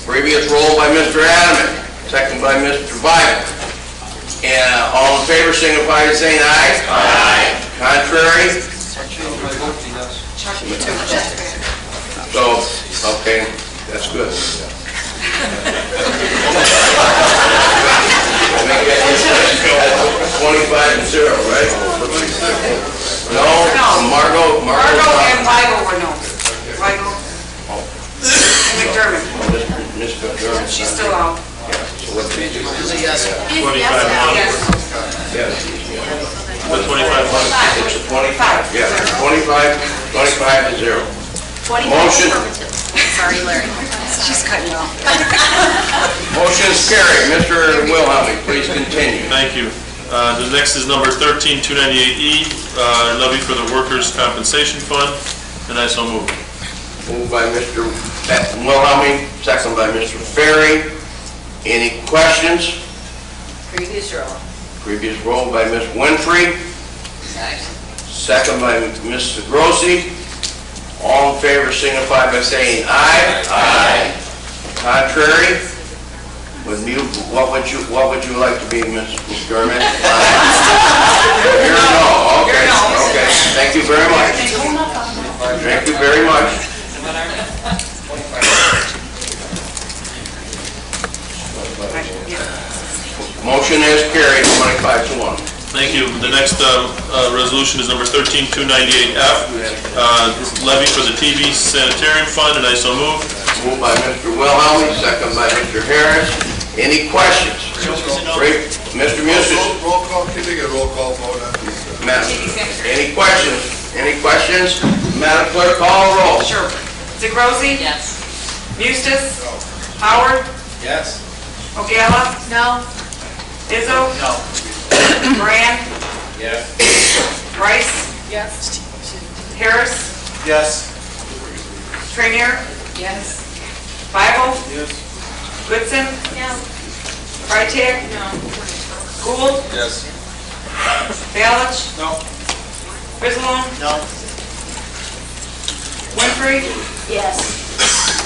Previous roll by Mr. Adams, second by Mr. Weigel. And all in favor signify by saying aye. Aye. Contrary? So, okay, that's good. Make that 25-0, right? No, Margot and Weigel were no. Weigel. And McDermott. Ms. McDermott. She's still out. So what did you do? Yes. 25. Yes. What, 25? It's a 25, yeah, 25-0. 25 Motion. affirmative. Sorry, Larry. She's cutting you off. Motion is carried. Mr. Wilhelmie, please continue. Thank you. The next is number 13298E, levy for the Workers' Compensation Fund, and I so move. Moved by Mr. Wilhelmie, second by Mr. Ferry. Any questions? Previous roll. Previous roll by Ms. Winfrey, second by Mr. Grossi. All in favor signify by saying aye. Aye. Contrary? What would you like to be, Ms. McDermott? You're no. Okay. Okay. Thank you very much. Thank you very much. Motion is carried, 25-1. Thank you. The next resolution is number 13298F, levy for the TV Sanitarium Fund, and I so move. Moved by Mr. Wilhelmie, second by Mr. Harris. Any questions? Mr. Musis? Roll call, can we get a roll call vote on this? Any questions? Any questions? Madam Clerk, call a roll. Sure. Zegrossi? Yes. Mustis? Howard? Yes. Ogala? No. Izzo? No. Moran? Yes. Rice? Yes. Harris? Yes. Trainier? Yes. Bible? Yes. Goodson? No. Freitag? No. Gould? Yes. Balich? No. Griswold? No. Winfrey? Yes.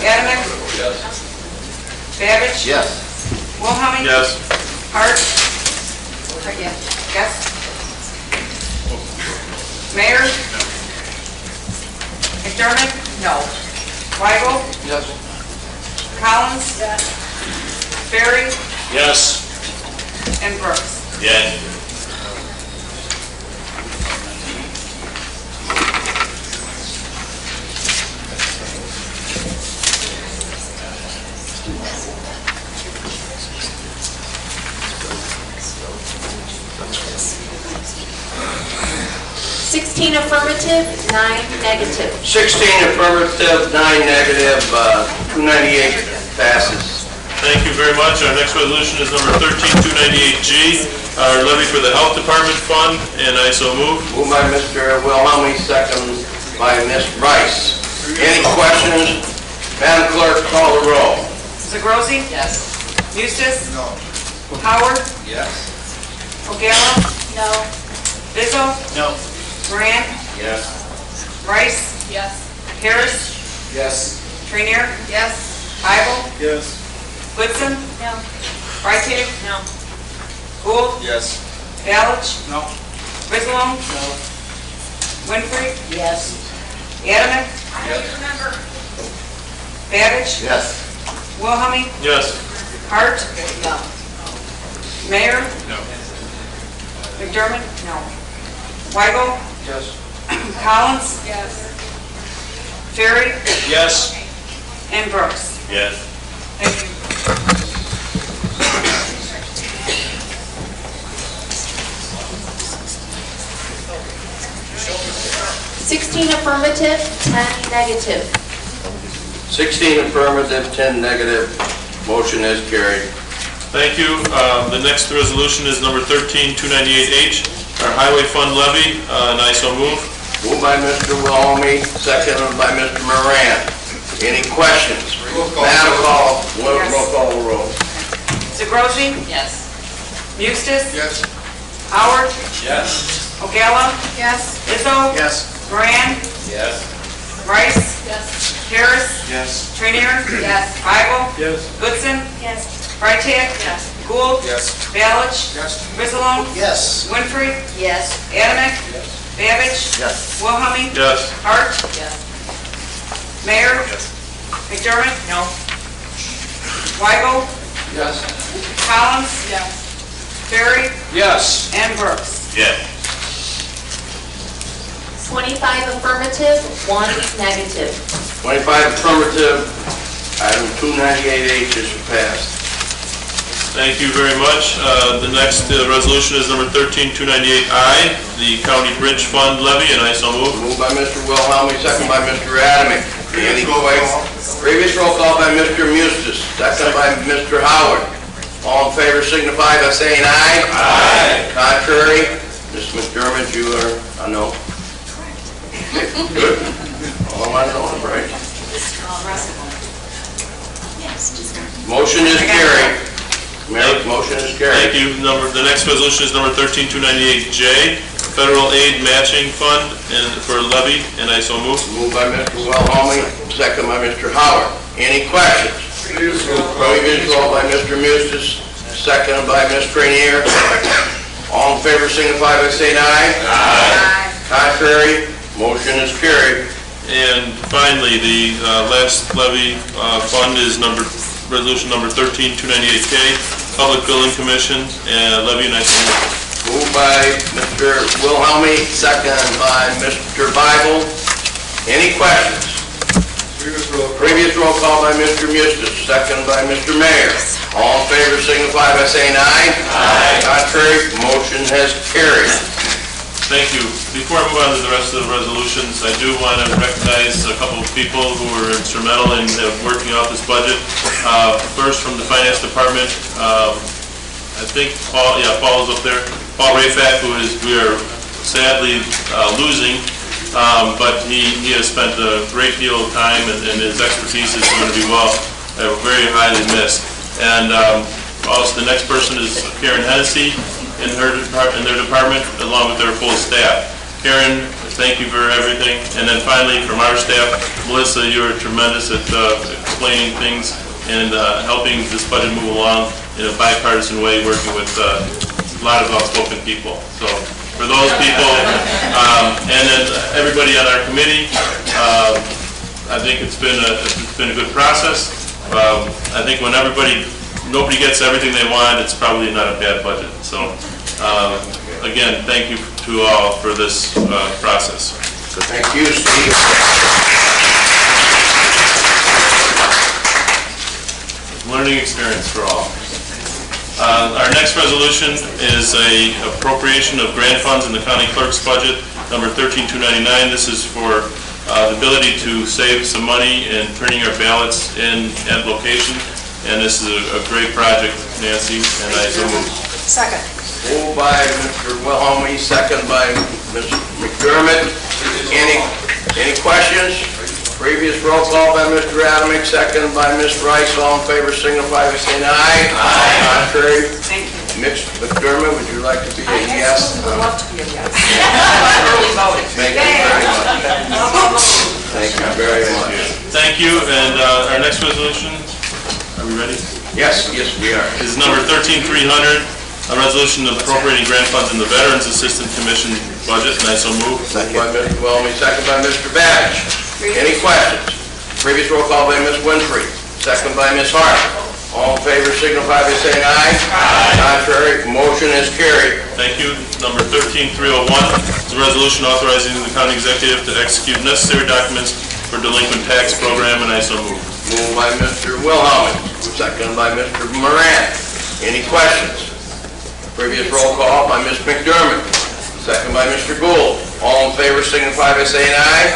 Adamick? Yes. Babbage? Yes. Wilhelmie? Yes. Hart? Yes. Yes. Mayor? McDermott? No. Weigel? Yes. Collins? Yes. Ferry? Yes. And Brooks. Yes. Sixteen affirmative, 9 negative. 16 affirmative, 9 negative, 298 passes. Thank you very much. Our next resolution is number 13298G, our levy for the Health Department Fund, and I so move. Moved by Mr. Wilhelmie, second by Ms. Rice. Any questions? Madam Clerk, call the roll. Zegrossi? Yes. Mustis? No. Howard? Yes. Ogala? No. Izzo? No. Moran? Yes. Rice? Yes. Harris? Yes. Trainier? Yes. Bible? Yes. Goodson? No. Freitag? No. Gould, Yes. Balch, No. Griswold, Winfrey, Yes. Adamick, Babbage, Yes. Wilhelmie, Yes. Hart, No. Mayor, No. McDermott, no. Weigel, Yes. Collins, Ferry, Yes. and Brooks. Yes. Thank you. Sixteen affirmative, 10 negative. 16 affirmative, 10 negative. Motion is carried. Thank you. The next resolution is number 13298H, our highway fund levy, and I so move. Moved by Mr. Wilhelmie, seconded by Mr. Moran. Any questions? Madam call, roll call the roll. Zegrosi, Yes. Mustis, Yes. Howard, Yes. O'Gala, Yes. Izzo, Yes. Moran, Yes. Rice, Yes. Harris, Yes. Trainier, Yes. Weigel, Yes. Goodson, Yes. Freitag, Yes. Gould, Yes. Balch, Yes. Griswold, Yes. Winfrey, Yes. Adamick, Babbage, Yes. Wilhelmie, Yes. Hart, Yes. Mayor, Yes. McDermott, no. Weigel, Yes. Collins, Yes. Ferry, Yes. and Brooks. Yes. 25 affirmative, 1 negative. 25 affirmative, item 298H is passed. Thank you very much. The next resolution is number 13298I, the county bridge fund levy, and I so move. Moved by Mr. Wilhelmie, second by Mr. Adamick. Any questions? Previous roll call by Mr. Mustis, second by Mr. Howard. All in favor signify by saying aye. Aye. Contrary, Ms. McDermott, you are a no. Good. All my no, right? Motion is carried. Mayor, motion is carried. Thank you. The next resolution is number 13298J, federal aid matching fund and for levy, and I so move. Moved by Mr. Wilhelmie, second by Mr. Howard. Any questions? Previous roll by Mr. Mustis, second by Ms. Trainier. All in favor signify by saying aye. Aye. Contrary, motion is carried. And finally, the last levy fund is resolution number 13298K, Public Building Commission, and levy, and I so move. Moved by Mr. Wilhelmie, second by Mr. Bible. Any questions? Previous roll call by Mr. Mustis, second by Mr. Mayor. All in favor signify by saying aye. Aye. Contrary, motion has carried. Thank you. Before I move on to the rest of the resolutions, I do want to recognize a couple of people who were instrumental in working out this budget. First, from the Finance Department, I think Paul is up there. Paul Rayfack, we are sadly losing, but he has spent a great deal of time, and his expertise is going to be very highly missed. And also, the next person is Karen Hennessy in their department, along with their full staff. Karen, thank you for everything. And then finally, from our staff, Melissa, you are tremendous at explaining things and helping this budget move along in a bipartisan way, working with a lot of outspoken people. So for those people, and then everybody on our committee, I think it's been a good process. I think when nobody gets everything they want, it's probably not a bad budget. So again, thank you to all for this process. Thank you, Steve. Learning experience for all. Our next resolution is a appropriation of grant funds in the county clerk's budget, number 13299. This is for the ability to save some money in printing our ballots at location. And this is a great project, Nancy, and I so move. Second. Moved by Mr. Wilhelmie, second by Mr. McDermott. Any questions? Previous roll call by Mr. Adamick, second by Ms. Rice. All in favor signify by saying aye. Aye. Contrary? Thank you. Ms. McDermott, would you like to be a yes? I would love to be a yes. Early voting. Thank you very much. Thank you very much. Thank you, and our next resolution, are we ready? Yes, we are. Is number 13300, A resolution appropriating grant funds in the Veterans Assistance Commission budget, and I so move. Moved by Mr. Willoughby, second by Mr. Babbage. Any questions? Previous roll call by Ms. Winfrey, second by Ms. Hart. All in favor signify by saying aye. Contrary, motion is carried. Thank you. Number 13301 is a resolution authorizing the county executive to execute necessary documents for delinquent tax program, and I so move. Moved by Mr. Wilhelm, second by Mr. Moran. Any questions? Previous roll call by Ms. McDermott, second by Mr. Gould. All in favor signify by saying aye.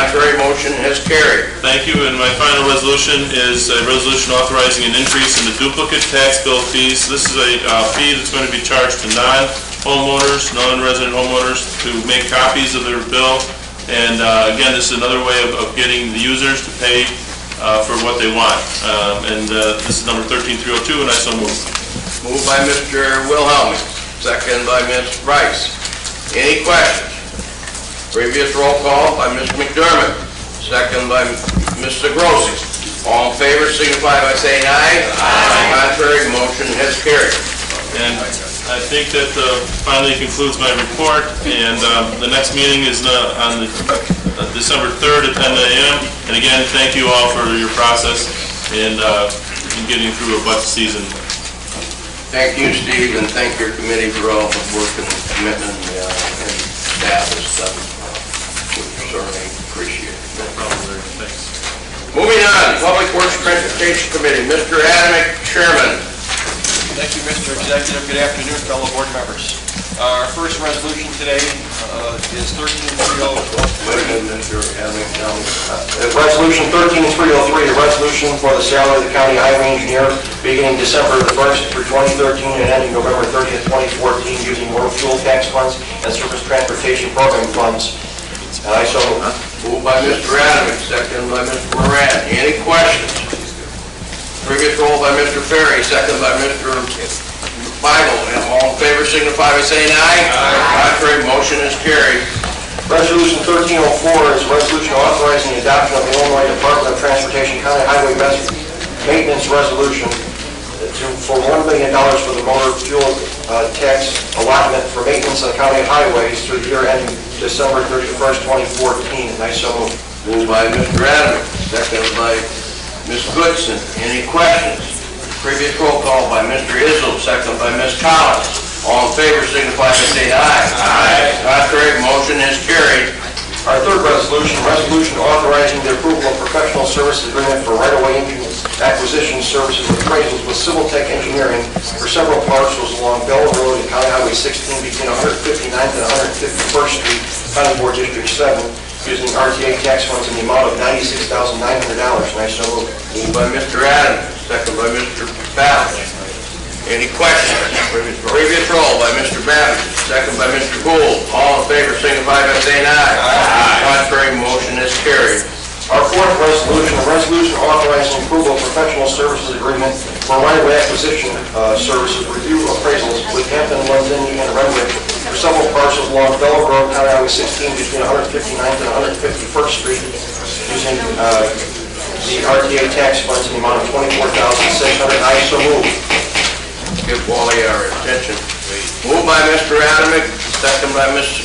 Contrary, motion has carried. Thank you, and my final resolution is a resolution authorizing an increase in the duplicate tax bill fees. This is a fee that's going to be charged to non-homeowners, non-resident homeowners to make copies of their bill. And again, this is another way of getting the users to pay for what they want. This is number 13302, and I so move. Moved by Mr. Wilhelm, second by Ms. Rice. Any questions? Previous roll call by Ms. McDermott, second by Mr. Grossi. All in favor signify by saying aye. Contrary, motion has carried. And I think that finally concludes my report, and the next meeting is on December 3rd at 10 a.m. And again, thank you all for your process in getting through a budget season. Thank you, Steve, and thank your committee for all the work and commitment and staff and stuff. We certainly appreciate it. No problem there. Thanks. Moving on, Public Works Transportation Committee, Mr. Adamick, Chairman. Thank you, Mr. Executive. Good afternoon, fellow board members. Our first resolution today is 13303. Resolution 13303, a resolution for the salary of the county highway engineer beginning December the 1st through 2013 and ending November 30th, 2014, using motor fuel tax funds and surface transportation program funds. And I so move. Moved by Mr. Adamick, second by Mr. Moran. Any questions? Previous roll by Mr. Ferry, second by Mr. Bible. And all in favor signify by saying aye. Contrary, motion is carried. Resolution 1304 is a resolution authorizing the adoption of the Illinois Department of Transportation County Highway Maintenance Resolution for $1 million for the motor fuel tax allotment for maintenance on county highways through the year ending December 31st, 2014. And I so move. Moved by Mr. Adams, second by Ms. Goodson. Any questions? Previous roll call by Mr. Izzo, second by Ms. Collins. All in favor signify by saying aye. Contrary, motion is carried. Our third resolution authorizing the approval of professional services agreement for right-of-way acquisition services appraisals with Civil Tech Engineering for several parcels along Bell Road and County Highway 16 between 159th and 151st Street, County Board District 7, using RTA tax funds in the amount of $96,900. And I so move. Moved by Mr. Adams, second by Mr. Babbage. Any questions? Previous roll by Mr. Babbage, second by Mr. Gould. All in favor signify by saying aye. Contrary, motion is carried. Our fourth resolution, a resolution authorizing approval of professional services agreement for right-of-way acquisition services review appraisals with Hampton, London, and Renwick for several parcels along Bell Road, County Highway 16 between 159th and 151st Street, using the RTA tax funds in the amount of $24,600. I so move. Give Wally our attention. Moved by Mr. Adamick, second by Mr.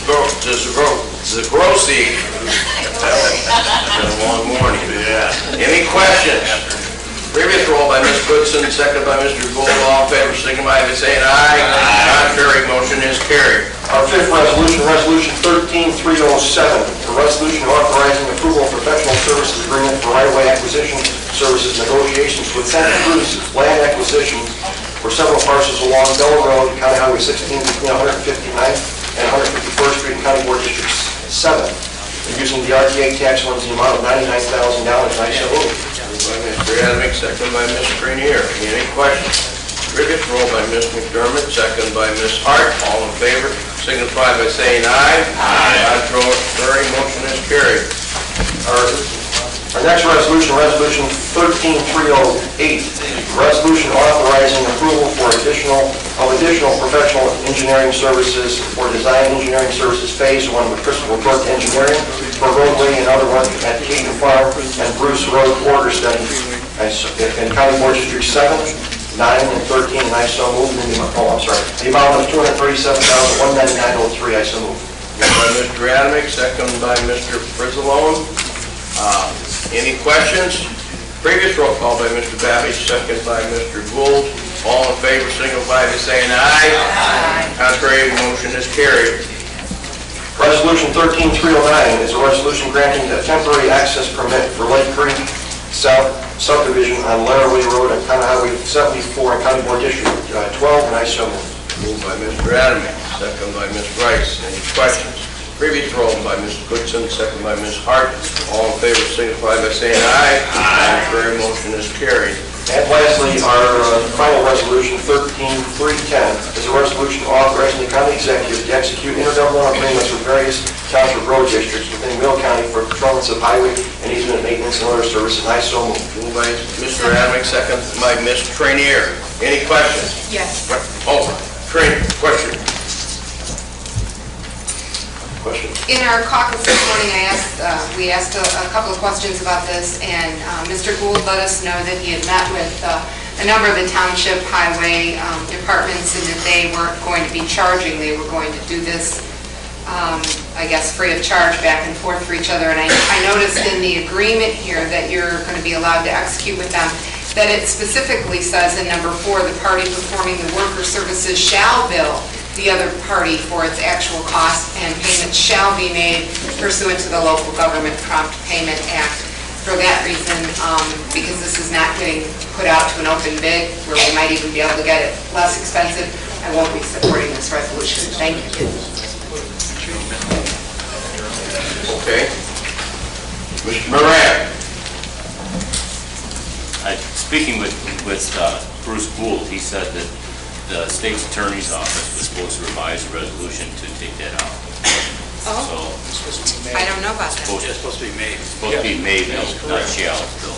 Zagrossi. It's been a long morning. Any questions? Previous roll by Ms. Goodson, second by Mr. Gould. All in favor signify by saying aye. Contrary, motion is carried. Our fifth resolution, Resolution 13307, a resolution authorizing approval of professional services agreement for right-of-way acquisition services negotiations with Santa Cruz land acquisition for several parcels along Bell Road, County Highway 16 between 159th and 151st Street, County Board District 7, using the RTA tax funds in the amount of $99,000. I so move. Moved by Mr. Adamick, second by Ms. Grenier. Any questions? Previous roll by Ms. McDermott, second by Ms. Hart. All in favor signify by saying aye. Contrary, motion is carried. Our next resolution, Resolution 13308, resolution authorizing approval for additional professional engineering services for design engineering services phase 1 with Christopher Burke Engineering for roadway and other work at Keaton Farm and Bruce Road, Orgerston, in County Board District 7, and 13, and I so move. The amount of $237,199.03, I so move. Moved by Mr. Adamick, second by Mr. Frizzalone. Any questions? Previous roll call by Mr. Babbage, second by Mr. Gould. All in favor, signify by saying aye. Aye. Contrary, motion is carried. Resolution 13309 is a resolution granting a temporary access permit for Lake Creek South subdivision on Laraway Road on County Highway 74 in County Board District 12, and I so move. Moved by Mr. Adamick, second by Ms. Rice. Any questions? Previous roll by Mr. Goodson, second by Ms. Hart. All in favor, signify by saying aye. Aye. Contrary, motion is carried. And lastly, our final resolution, 13310, is a resolution authorizing the county executive to execute intergovernmental agreements with various township road districts within Mill County for performance of highway and easement maintenance and other services, and I so move. Moved by Mr. Adamick, second by Ms. Trainier. Any questions? Yes. Oh, Trainier, question. In our caucus this morning, we asked a couple of questions about this, and Mr. Gould let us know that he had met with a number of the township highway departments, and that they weren't going to be charging. They were going to do this, I guess, free of charge back and forth for each other. And I noticed in the agreement here that you're going to be allowed to execute with them, that it specifically says in number 4, the party performing the work or services shall bill the other party for its actual cost, and payment shall be made pursuant to the Local Government Prompt Payment Act. For that reason, because this is not getting put out to an open bid where we might even be able to get it less expensive, I won't be supporting this resolution. Thank you. Okay. Mr. Moran. Speaking with Bruce Gould, he said that the state's attorney's office was supposed to revise a resolution to take that out. Oh, I don't know about that. It's supposed to be made. It's supposed to be made, not shall, Bill.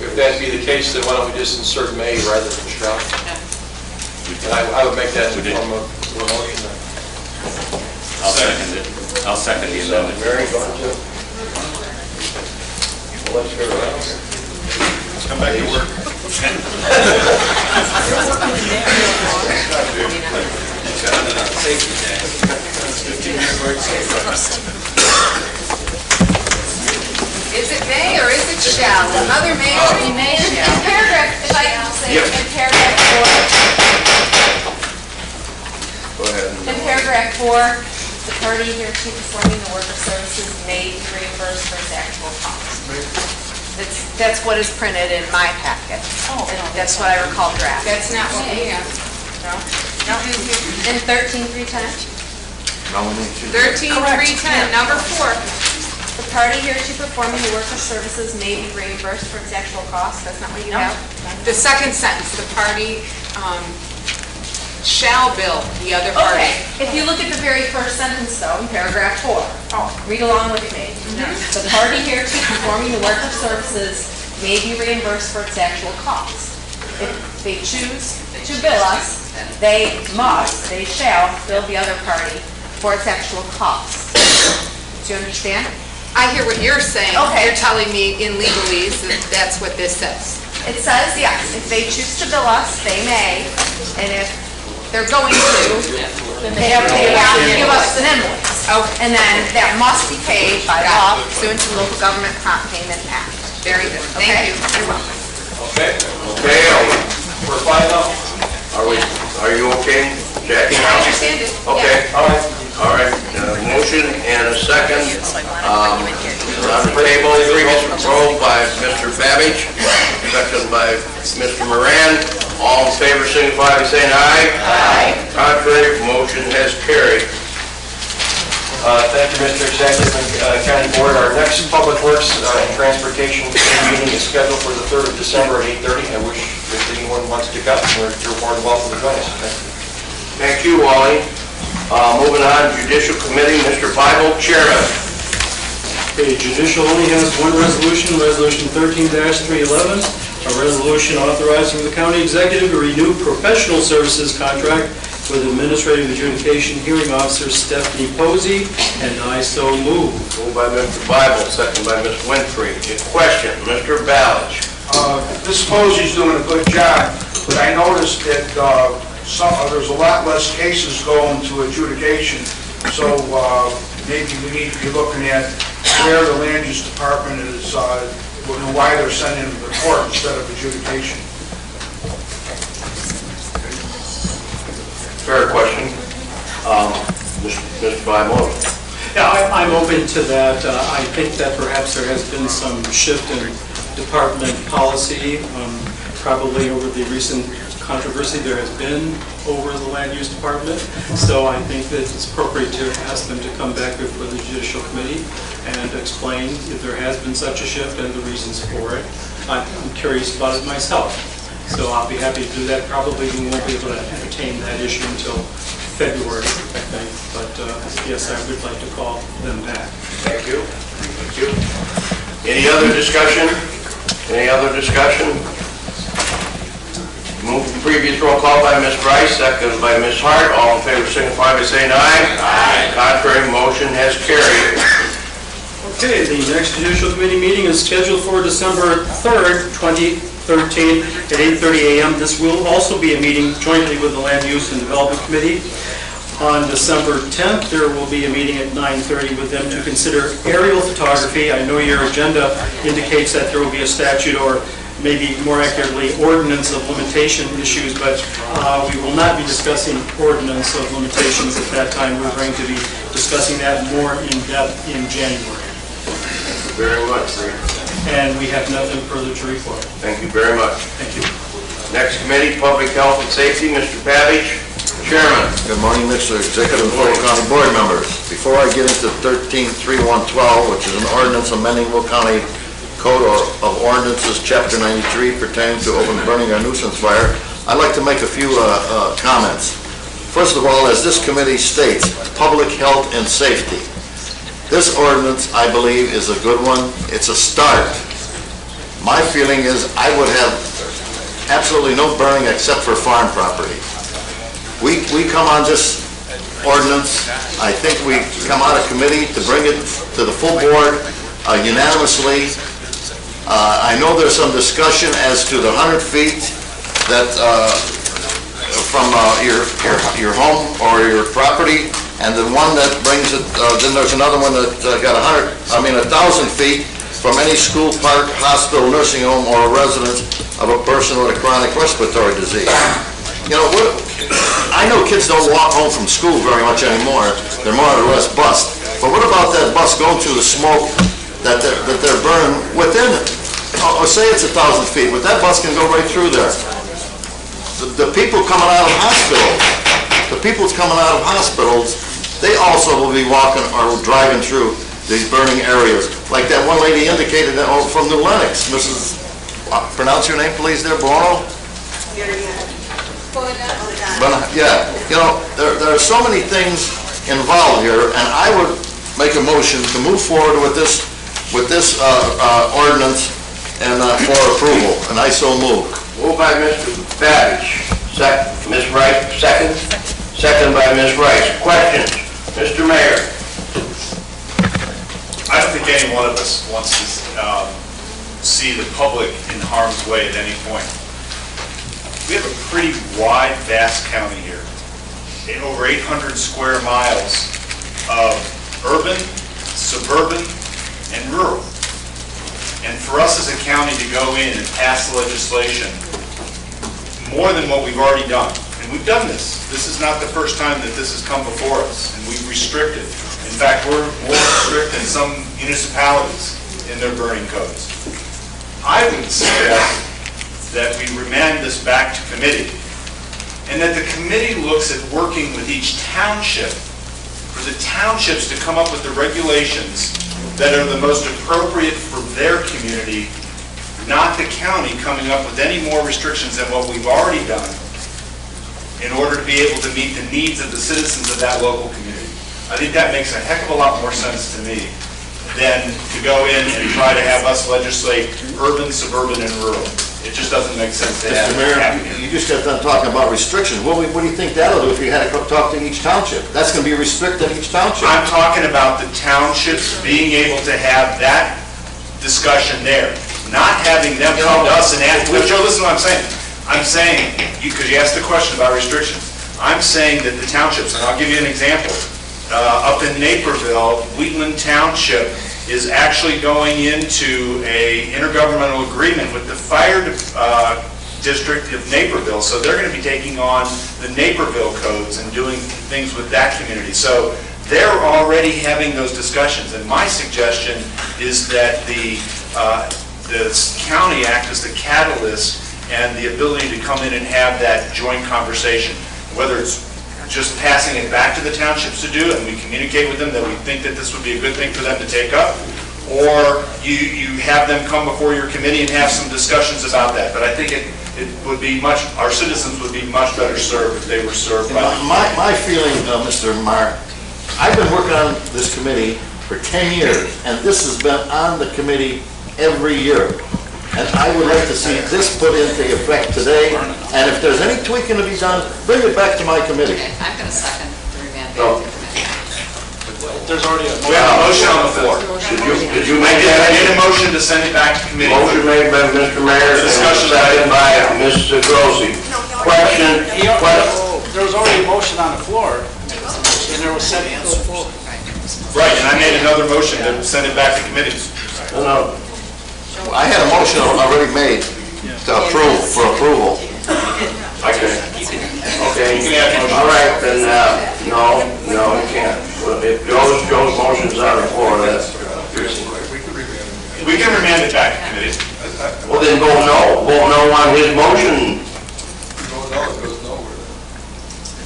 If that be the case, then why don't we just insert may rather than shall? And I would make that in the form of a motion. I'll second it. I'll second the amendment. Mary, go on to. Well, let's go around here. Let's come back to work. Is it may or is it shall? Another may or may or shall? In paragraph, if I can just say, Yep. in paragraph 4, Go ahead. in paragraph 4, the party here to performing the work or services may be reimbursed for its actual cost. That's what is printed in my packet. Oh. That's what I recall draft. That's not what we have. No? In 13.310? 13.310, number 4. The party here to performing the work or services may be reimbursed for its actual cost. That's not what you have? The second sentence, the party shall bill the other party. Okay, if you look at the very first sentence though, in paragraph 4, read along with me. The party here to performing the work or services may be reimbursed for its actual cost. If they choose to bill us, they shall bill the other party for its actual cost. Do you understand? I hear what you're saying. Okay. You're telling me in legalese that that's what this says. It says, yes, if they choose to bill us, they may, and if they're going to, then they have to give us an invoice. Okay. And then that must be paid by law pursuant to the Local Government Prompt Payment Act. Very good. Thank Okay? you. You're welcome. Okay, we're fine now? Are you okay, Jackie? I understand it. Okay, all right, motion and a second. On the table, previous roll by Mr. Babbage, second by Mr. Moran. All in favor, signify by saying aye. Aye. Contrary, motion has carried. Thank you, Mr. Executive and County Board. Our next Public Works and Transportation meeting is scheduled for the 3rd of December at 8:30. I wish if anyone wants to come, you're more than welcome to join us. Thank you, Wally. Moving on, Judicial Committee, Mr. Bible, Chairman. Okay, Judicial only has one resolution, Resolution 13-311, a resolution authorizing the county executive to renew professional services contract with Administrative Adjudication Hearing Officer Stephanie Posey, and I so move. Moved by Mr. Bible, second by Ms. Winfrey. Question, Mr. Balch. This suppose he's doing a good job, but I noticed that there's a lot less cases going to adjudication, so maybe we need to be looking at where the land use department is, why they're sending them to the court instead of adjudication. Fair question. Mr. Bimel? Yeah, I'm open to that. I think that perhaps there has been some shift in department policy, probably over the recent controversy there has been over the land use department. So I think that it's appropriate to ask them to come back before the judicial committee and explain if there has been such a shift and the reasons for it. I'm curious about it myself. So I'll be happy to do that. Probably we won't be able to entertain that issue until February, I think. But yes, I would like to call them back. Thank you. Thank you. Any other discussion? Any other discussion? Move the previous roll call by Ms. Rice, second by Ms. Hart. All in favor signify by saying aye. Aye. Contrary motion has carried. Okay, the next judicial committee meeting is scheduled for December 3rd, 2013 at 8:30 a.m. This will also be a meeting jointly with the Land Use and Development Committee. On December 10th, there will be a meeting at 9:30 with them to consider aerial photography. I know your agenda indicates that there will be a statute or maybe more accurately ordinance of limitation issues, but we will not be discussing ordinance of limitations at that time. We're going to be discussing that more in depth in January. Thank you very much, Rick. And we have nothing further to report. Thank you very much. Thank you. Next committee, Public Health and Safety, Mr. Pavich, Chairman. Good morning, Mr. Executive and fellow county board members. Before I get into 13-3112, which is an ordinance amending Will County Code of Ordinances, Chapter 93, pertaining to open burning or nuisance fire, I'd like to make a few comments. First of all, as this committee states, public health and safety. This ordinance, I believe, is a good one. It's a start. My feeling is I would have absolutely no burning except for farm property. We come on this ordinance, I think we come out of committee to bring it to the full board unanimously. I know there's some discussion as to the 100 feet that from your home or your property, and the one that brings it, then there's another one that got 1,000 feet from any school, park, hospital, nursing home, or residence of a person with a chronic respiratory disease. You know, I know kids don't walk home from school very much anymore. They're more or less bused. But what about that bus going through the smoke that they're burning within it? Or say it's 1,000 feet, but that bus can go right through there. The people coming out of hospitals, they also will be walking or driving through these burning areas. Like that one lady indicated from New Lenox, Mrs. Pronounce your name, please, there, Bono? Yeah, you know, there are so many things involved here, and I would make a motion to move forward with this ordinance and for approval, and I so move. Moved by Mr. Pavich, second. Ms. Rice, second. Second by Ms. Rice. Questions? Mr. Mayor. I don't think any one of us wants to see the public in harm's way at any point. We have a pretty wide, vast county here. In over 800 square miles of urban, suburban, and rural. And for us as a county to go in and pass legislation more than what we've already done, and we've done this. This is not the first time that this has come before us, and we've restricted. In fact, we're more strict than some municipalities in their burning codes. I would suggest that we remand this back to committee, and that the committee looks at working with each township for the townships to come up with the regulations that are the most appropriate for their community, not the county coming up with any more restrictions than what we've already done in order to be able to meet the needs of the citizens of that local community. I think that makes a heck of a lot more sense to me than to go in and try to have us legislate urban, suburban, and rural. It just doesn't make sense to have. Mr. Mayor, you just got done talking about restrictions. What do you think that'll do if you had to talk to each township? That's going to be restricted in each township. I'm talking about the townships being able to have that discussion there, not having them come to us and ask, Joe, listen to what I'm saying. I'm saying, because you asked the question about restrictions, I'm saying that the townships, and I'll give you an example, up in Naperville, Wheatland Township is actually going into a intergovernmental agreement with the fire district of Naperville, so they're going to be taking on the Naperville codes and doing things with that community. So they're already having those discussions, and my suggestion is that the county act as the catalyst and the ability to come in and have that joint conversation, whether it's just passing it back to the townships to do, and we communicate with them that we think that this would be a good thing for them to take up, or you have them come before your committee and have some discussions about that. But I think it would be our citizens would be much better served if they were served by... My feeling, Mr. Mark, I've been working on this committee for 10 years, and this has been on the committee every year. And I would like to see this put into effect today, and if there's any tweaking to be done, bring it back to my committee. Okay, I'm going to second the remand back to committee. There's already we have a motion on the floor. Did you I make that? made a motion to send it back to committee. Motion made by Mr. Mayor, seconded by Mrs. Grossi. Question? There was already a motion on the floor, and there was 7 answers. Right, and I made another motion to send it back to committee. No. I had a motion already made to approve, for approval. Okay. You can add motion. All right, then, no, you can't. If Joe's motion's on the floor, that's... We can remand it back to committee. Well, then vote no on his motion.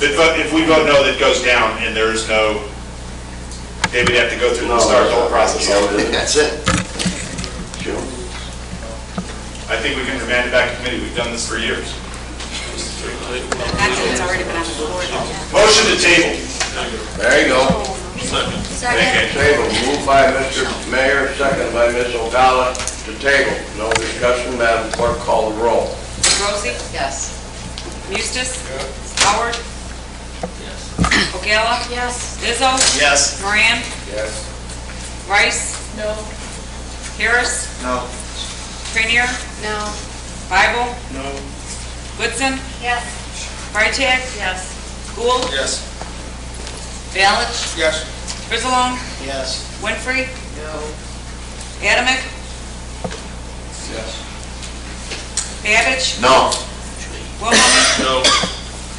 If we vote no, that goes down, and there is no, they would have to go through the start the whole process. That's it. I think we can remand it back to committee. We've done this for years. Actually, it's already been on the floor. Motion to table. There you go. Second. Table, moved by Mr. Mayor, second by Ms. Ogala to table. No discussion, Madam Clerk, call the roll. Rosie? Yes. Mustis? Howard? Yes. Ogala? Yes. Izzo? Yes. Moran? Yes. Rice? No. Harris? No. Cranier? No. Bible? No. Goodson? Yes. Freitag? Yes. Gould? Yes. Balich? Yes. Frizalone? Yes. Winfrey? No. Adamick? Yes. Babbage? No. Wilhelmie? No.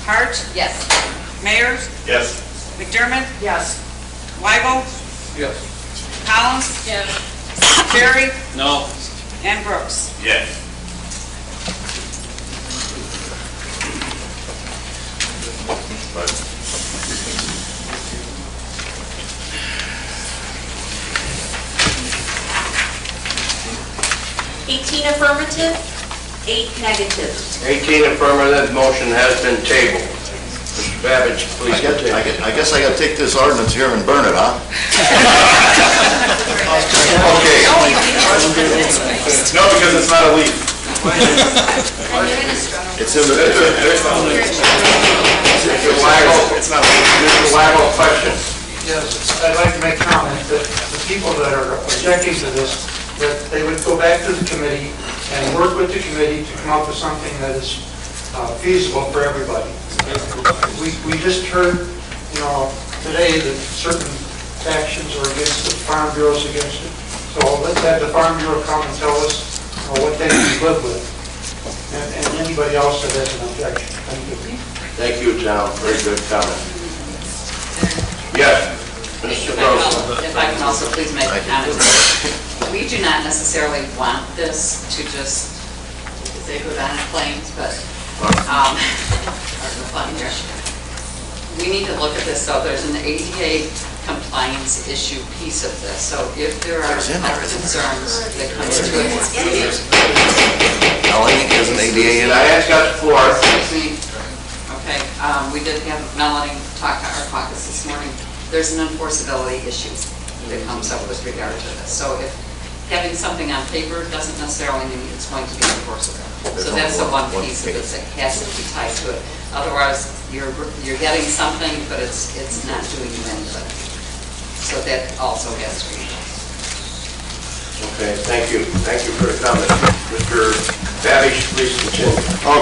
Hart? Yes. Mayor? Yes. McDermott? Yes. Weigel? Yes. Collins? Yes. Terry? No. And Brooks. Yes. Affirmative, 8 negative. 18 affirmative, motion has been tabled. Mr. Babbage, please continue. I guess I gotta take this ordinance here and burn it, huh? Okay. No, because it's not a leaf. It's in the... Mr. Wago, It's not a leaf. Mr. Wago, question. Yes, I'd like to make comment that the people that are objecting to this, that they would go back to the committee and work with the committee to come up with something that is feasible for everybody. We just heard, today that certain factions are against it, Farm Bureau's against it. So let's have the Farm Bureau come and tell us what they can live with, and anybody else that has an objection. Thank you. Thank you, Tom, very good comment. Yes, Mr. Grossman. If I can also please make a comment. We do not necessarily want this to just say go down in flames, but we need to look at this. So there's an ADA compliance issue piece of this. So if there are concerns that come into it, Melanie, there's an ADA in I ask got the floor. excuse me. Okay, we did have Melanie talk to our caucus this morning. There's an enforceability issue that comes up with regard to this. So if having something on paper doesn't necessarily mean it's going to be enforceable. So that's the one piece of it that has to be tied to it. Otherwise, you're getting something, but it's not doing you any good. So that also has to be. Okay, thank you. Thank you for the comment. Mr. Babish, please continue.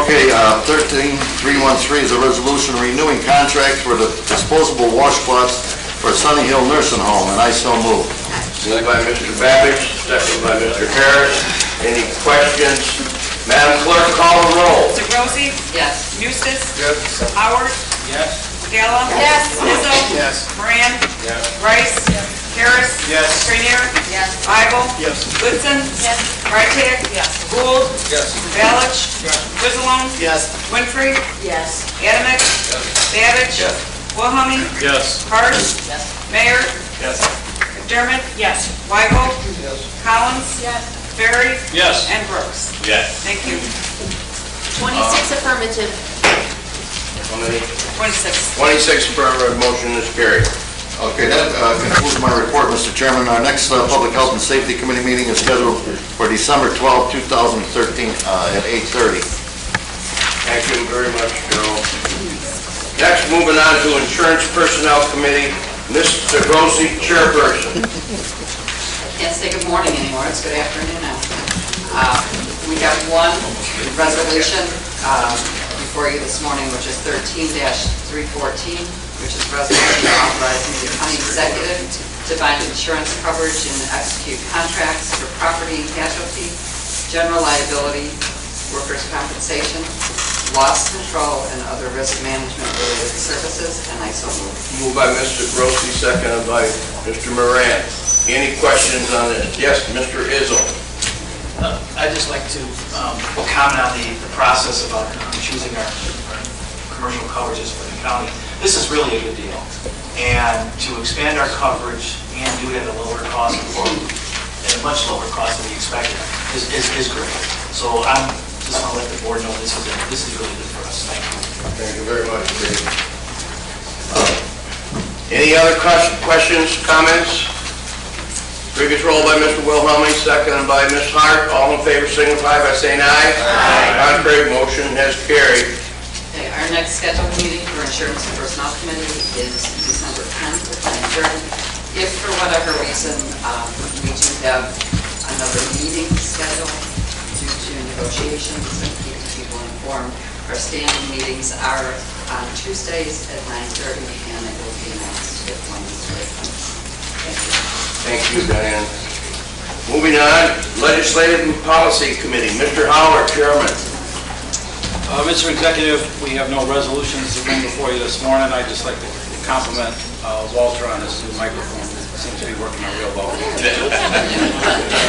Okay, 13313 is a resolution renewing contract for the disposable washcloths for Sunny Hill Nursing Home, and I so move. Moved by Mr. Babish, second by Mr. Harris. Any questions? Madam Clerk, call the roll. DeGrosi? Yes. Eustace? Yes. Howard? Yes. Gala? Yes. Izzo? Yes. Moran? Yes. Rice? Harris? Yes. Grenier? Yes. Weigel? Yes. Goodson? Yes. Freitag? Yes. Gould? Yes. Balich? Griswold? Yes. Winfrey? Yes. Adamick? Babbage? Yes. Wilhelmie? Yes. Hart? Yes. Mayor? Yes. McDermott? Yes. Weigel? Yes. Collins? Yes. Barry? Yes. And Brooks. Yes. Thank you. 26 affirmative. How many? 26. 26 affirmative, motion is carried. Okay, that concludes my report, Mr. Chairman. Our next Public Health and Safety Committee meeting is scheduled for December 12, 2013 at 8:30. Thank you very much, Joe. Next, moving on to Insurance Personnel Committee, Mr. Grossi, Chairperson. Can't say good morning anymore, it's good afternoon now. We got one resolution before you this morning, which is 13-314, which is resolution authorizing the county executive to bind insurance coverage and execute contracts for property and casualty, general liability, workers' compensation, loss control, and other risk management related services, and I so move. Moved by Mr. Grossi, seconded by Mr. Moran. Any questions on this? Yes, Mr. Izzo. I'd just like to comment on the process about choosing our commercial coverages for the county. This is really a good deal. And to expand our coverage and do it at a lower cost, or at a much lower cost than we expected, is great. So I'm just want to let the board know this is really good for us. Thank you. Thank you very much, Dave. Any other questions, comments? Previous roll by Mr. Wilhelmie, seconded by Ms. Hart. All in favor signify by saying aye. Aye. Contrary, motion has carried. Okay, our next scheduled meeting for Insurance and Personnel Committee is December 10th at 9:30. If for whatever reason we do have another meeting scheduled due to negotiations and keeping people informed, our standing meetings are on Tuesdays at 9:30, and it will be announced if one is ready. Thank you. Thank you, Diane. Moving on, Legislative and Policy Committee, Mr. Howard, Chairman. Mr. Executive, we have no resolutions to bring before you this morning. I'd just like to compliment Walter on his new microphone. It seems to be working out real well.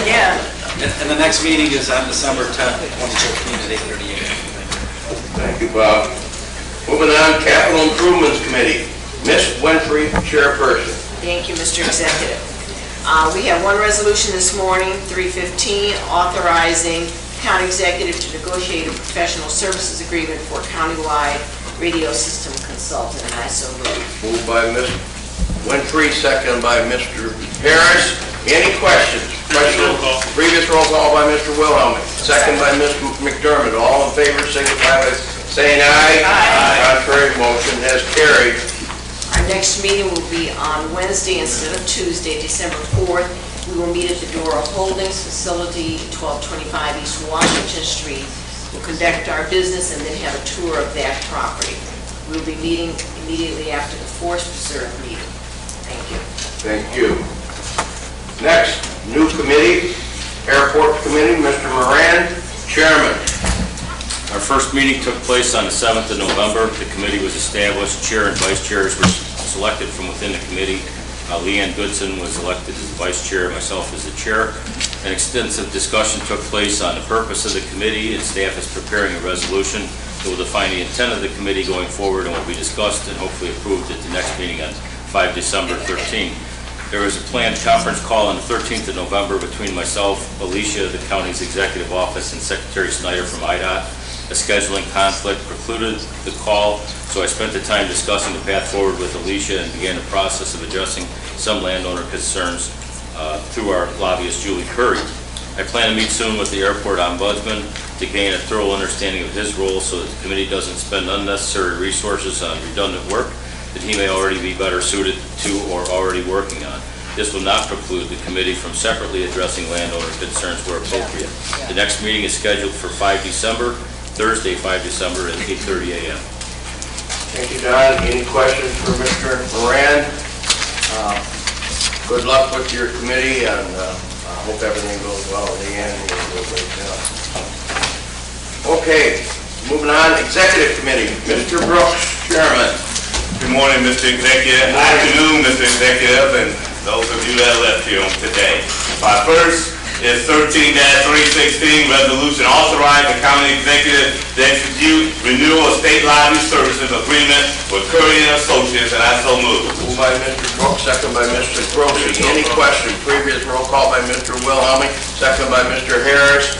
Yeah. And the next meeting is on December 10th, 2013 at 8:38. Thank you, Bob. Moving on, Capital Improvements Committee, Ms. Winfrey, Chairperson. Thank you, Mr. Executive. We have one resolution this morning, 315, authorizing county executive to negotiate a professional services agreement for countywide radio system consultant, and I so move. Moved by Ms. Winfrey, seconded by Mr. Harris. Any questions? Previous roll call by Mr. Wilhelmie, second by Ms. McDermott. All in favor signify by saying aye. Aye. Contrary, motion has carried. Our next meeting will be on Wednesday instead of Tuesday, December 4th. We will meet at the Dora Holdings facility, 1225 East Washington Street. We'll conduct our business and then have a tour of that property. We'll be meeting immediately after the Forest Preserve meeting. Thank you. Thank you. Next, new committee, Airport Committee, Mr. Moran, Chairman. Our first meeting took place on the 7th of November. The committee was established. Chair and vice chairs were selected from within the committee. Leanne Goodson was elected as the vice chair, myself as the chair. An extensive discussion took place on the purpose of the committee, and staff is preparing a resolution that will define the intent of the committee going forward and will be discussed and hopefully approved at the next meeting on 5 December 13. There was a planned conference call on the 13th of November between myself, Alicia, the county's executive office, and Secretary Snyder from IDOT. A scheduling conflict precluded the call, so I spent the time discussing the path forward with Alicia and began the process of addressing some landowner concerns through our lobbyist, Julie Curry. I plan to meet soon with the airport ombudsman to gain a thorough understanding of his role so that the committee doesn't spend unnecessary resources on redundant work that he may already be better suited to or already working on. This will not preclude the committee from separately addressing landowner concerns where appropriate. The next meeting is scheduled for 5 December, Thursday, 5 December at 8:30 a.m. Thank you, Don. Any questions for Mr. Moran? Good luck with your committee, and I hope everything goes well at the end. You'll do a great job. Okay, moving on, Executive Committee. Mr. Brooks, Chairman. Good morning, Mr. Executive. Afternoon, Mr. Executive, and those of you that left here today. My first is 13-316, resolution authorizing the county executive to execute renewal of state lottery services agreement with Curry and Associates, and I so move. Moved by Mr. Brooks, second by Mr. Grossy. Any question? Previous roll call by Mr. Wilhelmie, second by Mr. Harris.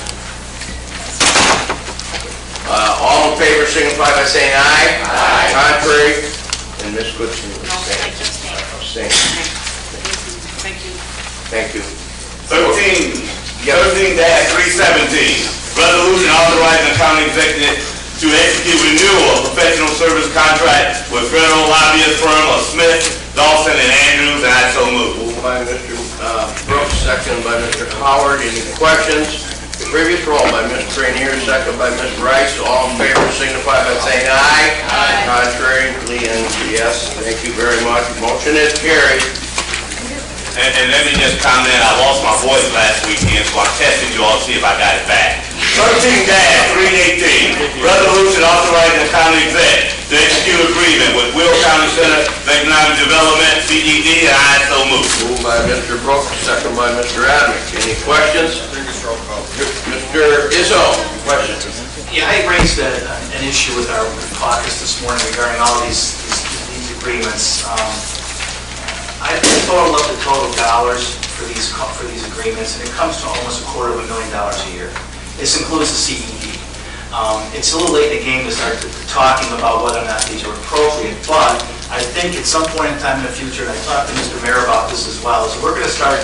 All in favor signify by saying aye. Aye. Contrary? And Ms. Goodson abstain. Thank you. Thank you. 13-317, resolution authorizing the county executive to execute renewal of professional service contract with federal lobbyist firm of Smith, Dawson, and Andrews, and I so move. Moved by Mr. Brooks, second by Mr. Howard. Any questions? The previous roll by Mr. Rainier, second by Mr. Rice. All in favor signify by saying aye. Aye. Contrary, and yes. Thank you very much. Motion is carried. And let me just comment, I lost my voice last weekend, so I'm testing you all to see if I got it back. 13-318, resolution authorizing the county exec to execute agreement with Will County Center for Economic Development, CED, and I so move. Moved by Mr. Brooks, second by Mr. Adams. Any questions? Mr. Izzo, questions? Yeah, I raised an issue with our caucus this morning regarding all these agreements. I totaled up the total dollars for these agreements, and it comes to almost $250,000 a year. This includes the CED. It's a little late in the game to start talking about whether or not these are appropriate, but I think at some point in time in the future, and I talked to Mr. Mayor about this as well, is we're going to start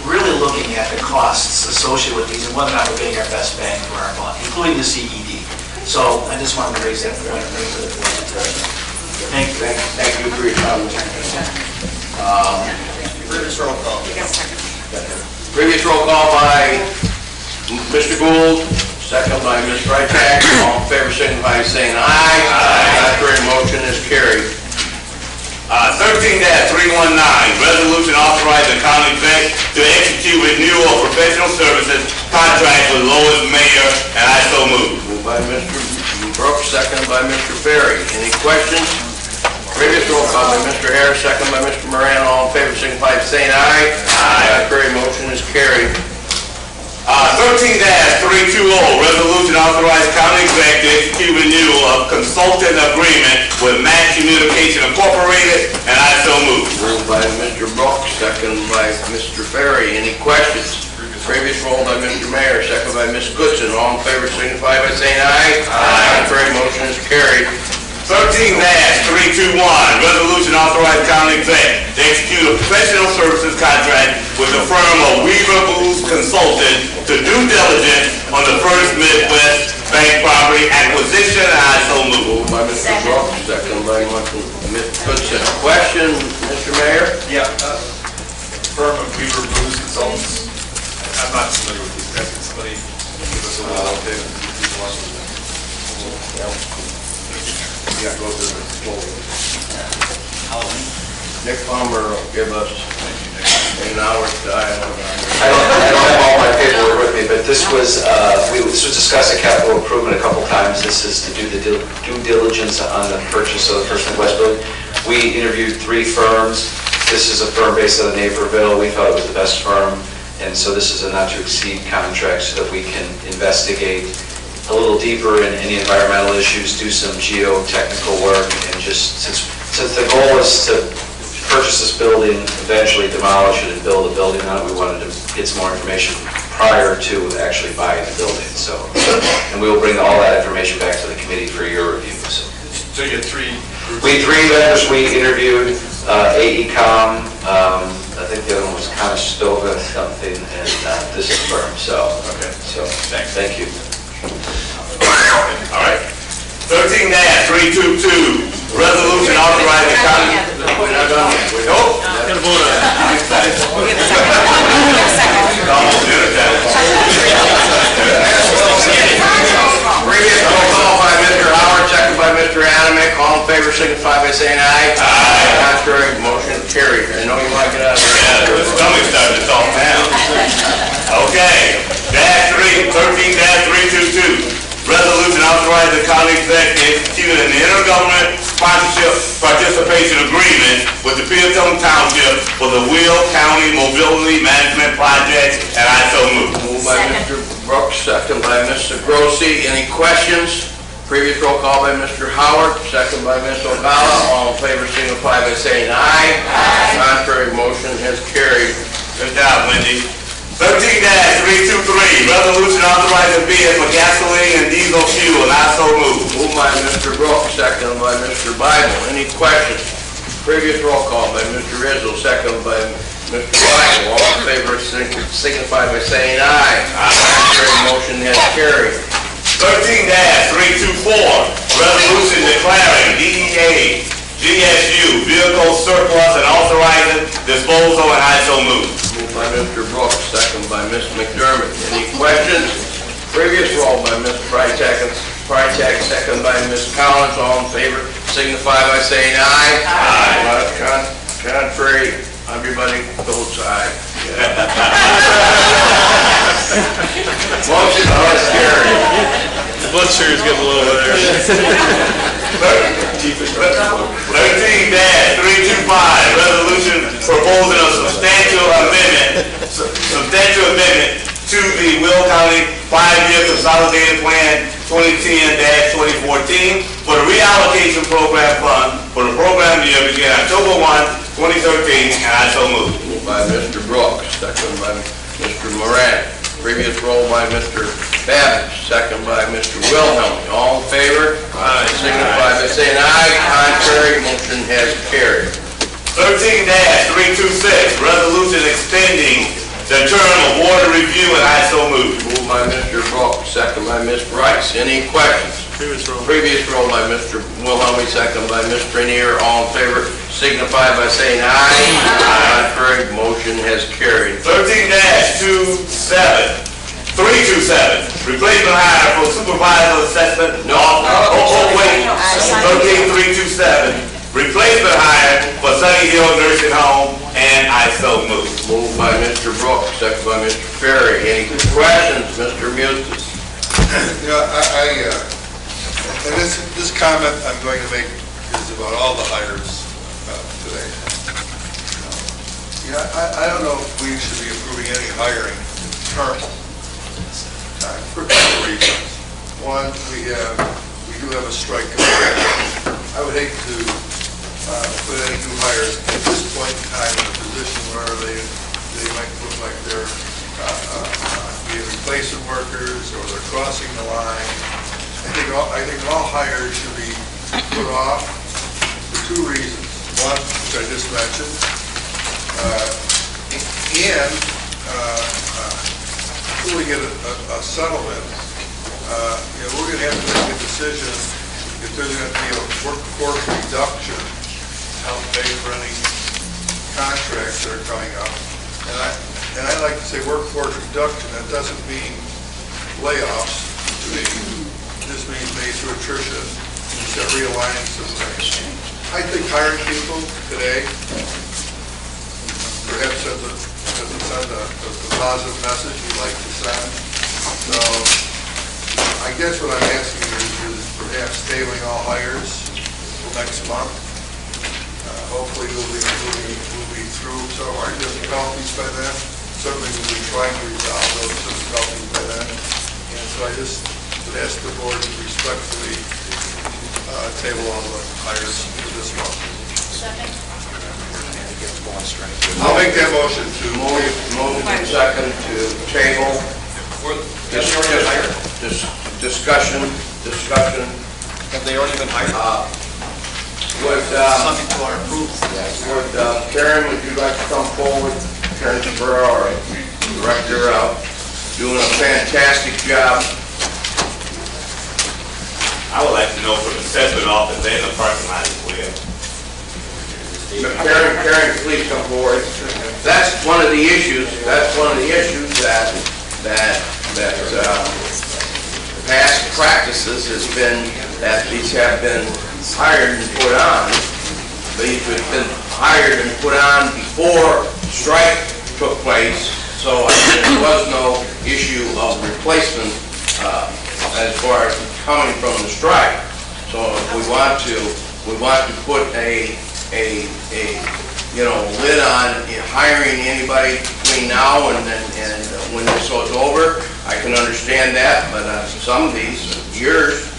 really looking at the costs associated with these and whether or not we're getting our best bang for our buck, including the CED. So I just wanted to raise that point and bring it to the board's attention. Thank you. Thank you for your comments. Previous roll call. Previous roll call by Mr. Gould, second by Ms. Freitag. All in favor signify by saying aye. Aye. Contrary, motion is carried. 13-319, resolution authorizing the county exec to execute renewal of professional services contract with Lois Mayor, and I so move. Moved by Mr. Brooks, second by Mr. Ferry. Any questions? Previous roll call by Mr. Harris, second by Mr. Moran. All in favor signify by saying aye. Aye. Contrary, motion is carried. 13-320, resolution authorizing county exec to execute renewal of consultant agreement with Mass Communication Incorporated, and I so move. Moved by Mr. Brooks, second by Mr. Ferry. Any questions? Previous roll by Mr. Mayor, second by Ms. Goodson. All in favor signify by saying aye. Aye. Contrary, motion is carried. 13-321, resolution authorizing county exec to execute a professional services contract with the firm of Weaver Booth Consultant to due diligence on the First Midwest Bank property acquisition, and I so move. Moved by Mr. Brooks, second by Ms. Goodson. Question, Mr. Mayor? Yeah, firm of Weaver Booth Consultants. I'm not familiar with these guys. Can somebody give us a little update on these ones? Yeah, go to the floor. Nick Palmer will give us an hour's dialogue. I don't have all my paperwork with me, but this was discussed at capital improvement a couple times. This is to do the due diligence on the purchase of the First Midwest building. We interviewed 3 firms. This is a firm based out of Naperville. We thought it was the best firm, and so this is a not-to-exceed contract so that we can investigate a little deeper in any environmental issues, do some geotechnical work, and just since the goal is to purchase this building, eventually demolish it and build a building on it, we wanted to get some more information prior to actually buying the building. So, and we will bring all that information back to the committee for your review. So you had 3 groups? We had 3 vendors we interviewed, AECom, I think the other one was Conestoga something, and this is firm. So, okay. So thank you. All right. 13-322, Resolution authorizing county... We're not done yet. Nope. Got to vote on it. Almost dinner time. Previous roll call by Mr. Howard, second by Mr. Adamick. All in favor signify by saying aye. Aye. Contrary, motion carried. I know you want to get out of here. Yeah, the stomach's starting to talk now. Okay, 13-322. Resolution authorizing the county executive to execute an intergovernment sponsorship participation agreement with the Peatone Township for the Will County Mobility Management Project, and I so move. Moved by Mr. Brooks, second by Mr. Grossi. Any questions? Previous roll call by Mr. Howard, second by Ms. O'Gala. All in favor signify by saying aye. Aye. Contrary, motion has carried. Good job, Wendy. 13-323, resolution authorizing bids for gasoline and diesel fuel, and I so move. Moved by Mr. Brooks, second by Mr. Bible. Any questions? Previous roll call by Mr. Rizzo, second by Mr. Bible. All in favor signify by saying aye. Aye. Contrary, motion has carried. 13-324, resolution declaring DEA, GSU, vehicle surplus and authorizing disposal, and I so move. Moved by Mr. Brooks, second by Ms. McDermott. Any questions? Previous roll by Ms. Freitag, second by Ms. Collins. All in favor signify by saying aye. Aye. Contrary, everybody votes aye. Motion is carried. The blood sugar's getting a little better. 13-325, resolution proposing a substantial amendment to the Will County 5-year consolidated plan 2010-2014 for the reallocation program fund for the program year beginning October 1, 2013, and I so move. Moved by Mr. Brooks, second by Mr. Moran. Previous roll by Mr. Babbage, second by Mr. Wilhelm. All in favor? Aye. Signify by saying aye. Contrary, motion has carried. 13-326, resolution extending the term of water review, and I so move. Moved by Mr. Brooks, second by Ms. Bryce. Any questions? Previous roll by Mr. Wilhelm, second by Ms. Rainier. All in favor signify by saying aye. Contrary, motion has carried. 13-327, replacement hire for supervisor assessment. Wait. 13-327, replacement hire for Sunny Hill Nursing Home, and I so move. Moved by Mr. Brooks, second by Mr. Ferry. Any questions, Mr. Mustis? And this comment I'm going to make is about all the hires today. I don't know if we should be approving any hiring currently for a couple of reasons. One, we do have a strike coming. I would hate to put any new hires at this point in time in a position where they might look like they're being replacement workers or they're crossing the line. I think all hires should be put off for two reasons. One, which I just mentioned, and until we get a settlement, we're going to have to make a decision if there's going to be a workforce reduction to help pay for any contracts that are coming up. And I like to say workforce reduction. That doesn't mean layoffs to me. This means major attrition, instead of realigning some things. I think hiring people today perhaps doesn't send a positive message we'd like to send. So I guess what I'm asking is perhaps tabling all hires until next month. Hopefully we'll be through some of our difficulties by then. Certainly we'll be trying to resolve those difficulties by then. And so I just would ask the board to respectfully table all the hires for this month. Second. I'll make that motion to Move and second to table. Discussion. Have they already been hired? Something to our approval. Karen, would you like to come forward? Karen Cabral, our director, doing a fantastic job. I would like to know, from the assessment office and the parking lot as well. Karen, please come forward. That's one of the issues, that past practices has been that these have been hired and put on. These have been hired and put on before strike took place, so there was no issue of replacement as far as coming from the strike. So if we want to put a lid on hiring anybody between now and when this is over, I can understand that, but some of these, yours,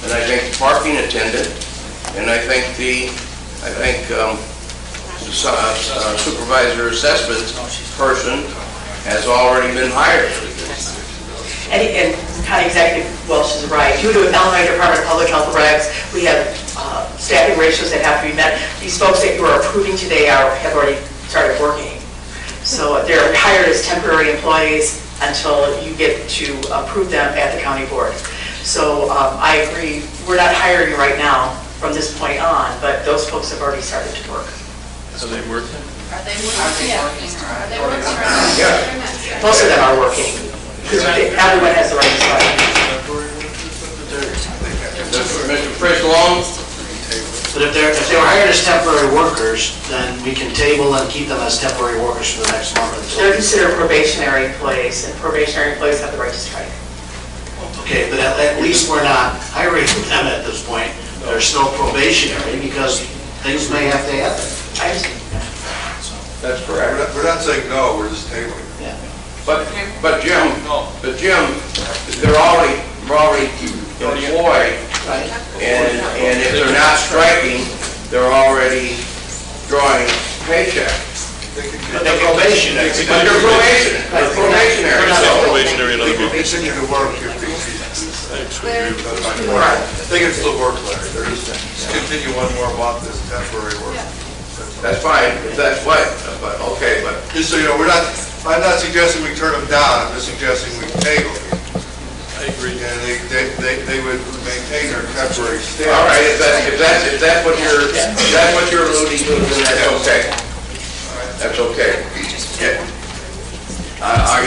and I think the parking attendant, and I think the supervisor assessment person has already been hired. And County Executive Walsh is right. Due to Illinois Department of Public Health regs, we have staffing ratios that have to be met. These folks that you are approving today have already started working. So they're hired as temporary employees until you get to approve them at the county board. So I agree, we're not hiring right now from this point on, but those folks have already started to work. Are they working? Are they working? Are they working? Yeah. Most of them are working, because everyone has the right to start. Mr. Frisch-Long? But if they were hired as temporary workers, then we can table and keep them as temporary workers for the next month until... They're considered probationary employees, and probationary employees have the right to strike. Okay, but at least we're not hiring them at this point. They're still probationary because things may have to happen. I understand. That's correct. We're not saying no, we're just tabling. Yeah. But Jim, they're already employed, and if they're not striking, they're already drawing paycheck. But they're probationary. But they're probationary. They're not probationary, another They continue to work if they they can still work, Larry. They're just continue one more month as temporary work. That's fine, if that's what, but okay, but... Just so you know, I'm not suggesting we turn them down, I'm just suggesting we table them. I agree. And they would maintain their temporary status. All right, if that's what you're alluding to, then that's okay. That's okay. Yeah. Are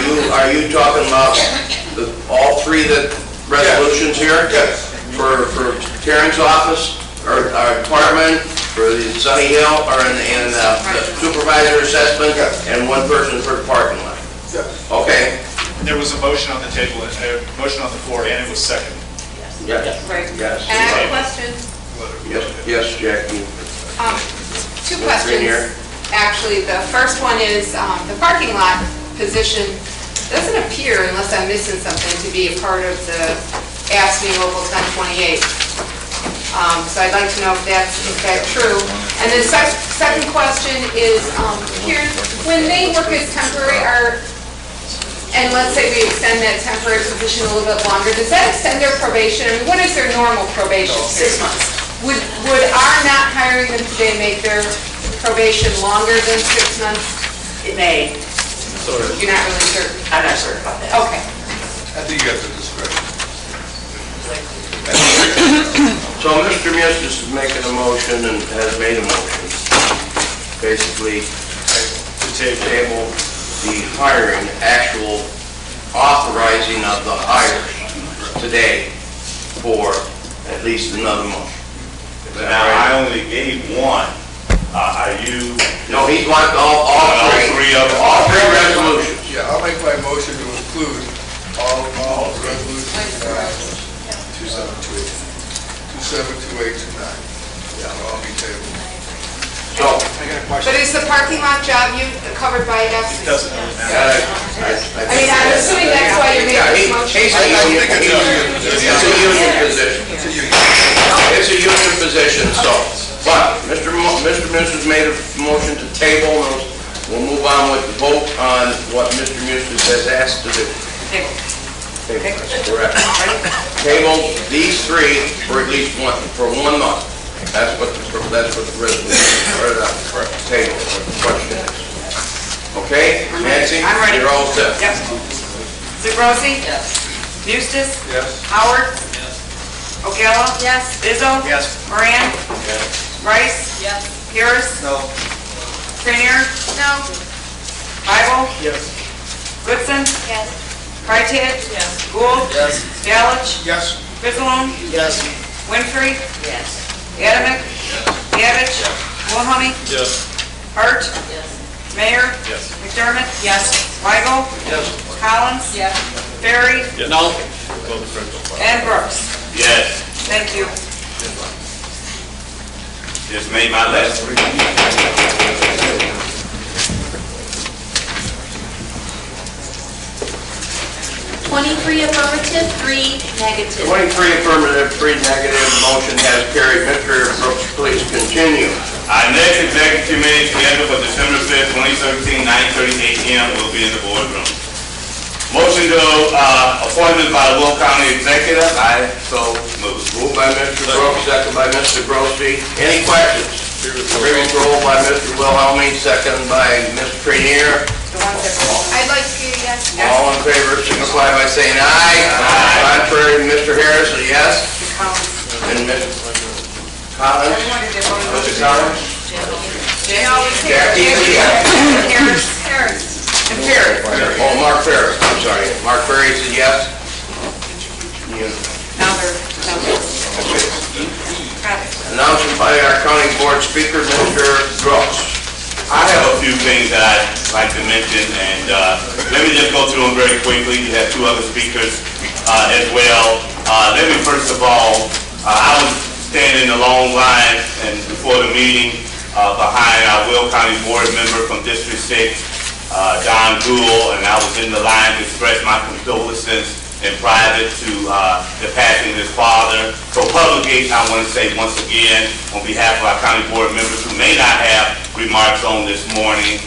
you talking about all three resolutions here? Yes. For Karen's office, or our department, for the Sunny Hill, or in the supervisor assessment, and one person for the parking lot? Yes. Okay. There was a motion on the table, a motion on the floor, and it was seconded. Yes. Right. Yes. And I have a question. Yes, Jackie. Two questions, actually. The first one is, the parking lot position doesn't appear, unless I'm missing something, to be a part of the ASME Local 1028. So I'd like to know if that's in fact true. And then second question is, Karen, when they work as temporary, and let's say we extend that temporary position a little bit longer, does that extend their probation? I mean, what is their normal probation? 6 months. Would our not hiring them today make their probation longer than 6 months? It may. You're not really certain? I'm not certain about that. Okay. I think you have the discretion. So Mr. Mustis is making a motion and has made a motion, basically to table the hiring, actual authorizing of the hires today for at least another month. Now, I only gave one. Are you? No, he's wanted all three of them. All three resolutions. Yeah, I'll make my motion to include all resolutions. 2728 tonight. Yeah, I'll be tabled. So, But is the parking lot job covered by ASME? It doesn't really matter. I mean, I'm assuming that's why you're making this motion. It's a union position. It's a union position, so, but Mr. Mustis made a motion to table, and we'll move on with the vote on what Mr. Mustis has asked to do. Table, that's correct. Table these three for at least for 1 month. That's what the resolution, or the table, or the question is. Okay, Nancy? I'm ready. You're all set. Yep. Rosie? Yes. Eustace? Yes. Howard? Yes. O'Gara? Yes. Izzo? Yes. Moran? Rice? Yes. Harris? No. Cranier? No. Bible? Yes. Goodson? Yes. Freitag? Yes. Gould? Yes. Dalich? Yes. Griswold? Yes. Winfrey? Yes. Adamick? Davich? Wilhelmie? Yes. Hart? Yes. Mayor? Yes. McDermott? Yes. Weigel? Yes. Collins? Yes. Ferry? No. And Brooks. Yes, Thank you. just made my last. 23 affirmative, 3 negative. 23 affirmative, 3 negative, motion has carried. Mr. Brooks, please continue. Our next executive committee scheduled for December 5th, 2013, 9:30 a.m. will be in the boardroom. Motion to appointment by the Will County Executive, I so move. Moved by Mr. Brooks, second by Mr. Grosby. Any questions? Previous roll by Mr. Wilhelmie, second by Ms. Cranier. I'd like to, yes. All in favor, signify by saying aye. Contrary, Mr. Harris, a yes. And Ms. Collins? Mr. Collins? Jackie, Harris. Harris. And Ferry. Oh, Mark Ferry, I'm sorry. Mark Ferry said yes. Now they're, Announcement by our county board speaker, Mr. Brooks. I have a few things that I'd like to mention, and let me just go through them very quickly. You have two other speakers as well. Let me first of all, I was standing in the long line and before the meeting behind our Will County board member from District 6, Don Gould, and I was in the line to express my condolences in private to the passing of his father. So publicly, I want to say once again, on behalf of our county board members who may not have remarks on this morning,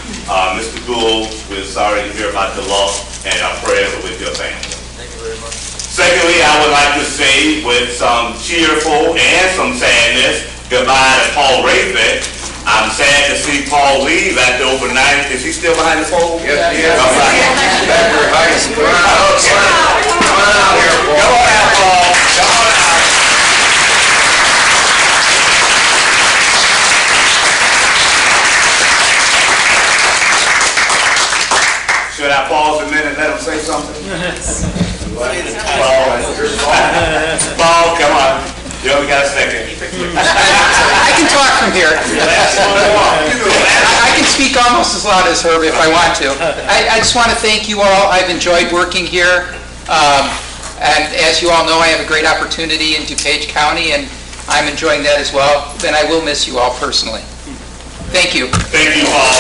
Mr. Gould, we're sorry to hear about the loss, and our prayers are with your family. Thank you very much. Secondly, I would like to say with some cheerful and some sadness, goodbye to Paul Rayford. I'm sad to see Paul leave after over 90. Is he still behind the pole? Yes, he is. Come on out here, Paul. Come on out, Paul. Come on out. Should I pause a minute and let him say something? Paul, come on. You only got a second. I can talk from here. I can speak almost as loud as Herb if I want to. I just want to thank you all. I've enjoyed working here. And as you all know, I have a great opportunity in DuPage County, and I'm enjoying that as well. And I will miss you all personally. Thank you. Thank you, Paul.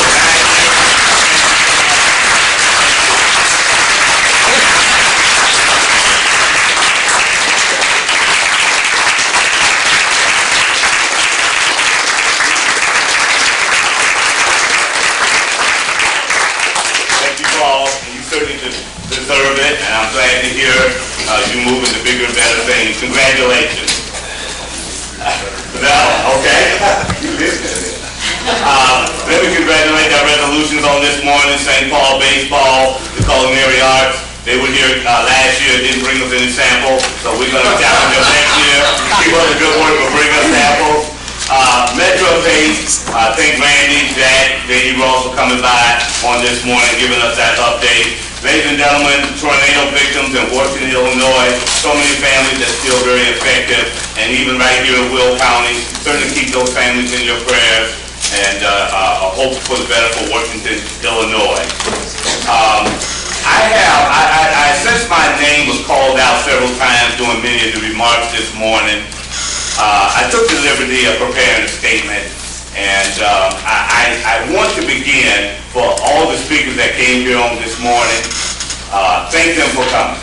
Deserve it, and I'm glad to hear you moving to bigger and better things. Congratulations. Okay. Let me congratulate our resolutions on this morning. St. Paul Baseball, the Culinary Arts. They were here last year, didn't bring us any sample, so we're going to challenge them next year. Keep up the good work, but bring us samples. Metro Pace, thank Randy, Jack, Lady Ross for coming by on this morning, giving us that update. Ladies and gentlemen, tornado victims in Washington, Illinois, so many families that's still very effective, and even right here in Will County, certainly keep those families in your prayers, and hope for the better for Washington, Illinois. Since my name was called out several times during many of the remarks this morning, I took the liberty of preparing a statement, and I want to begin for all the speakers that came here on this morning, thank them for coming.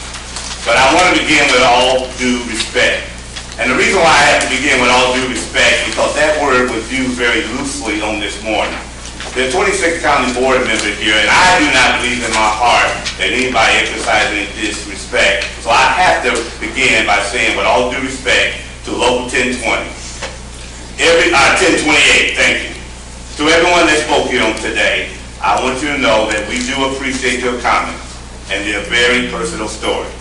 But I want to begin with all due respect. And the reason why I have to begin with all due respect, because that word was used very loosely on this morning. There are 26 county board members here, and I do not believe in my heart that anybody exercises any disrespect. So I have to begin by saying with all due respect to Local 1020. 1028, thank you. To everyone that spoke here on today, I want you to know that we do appreciate your comments, and they're very personal stories.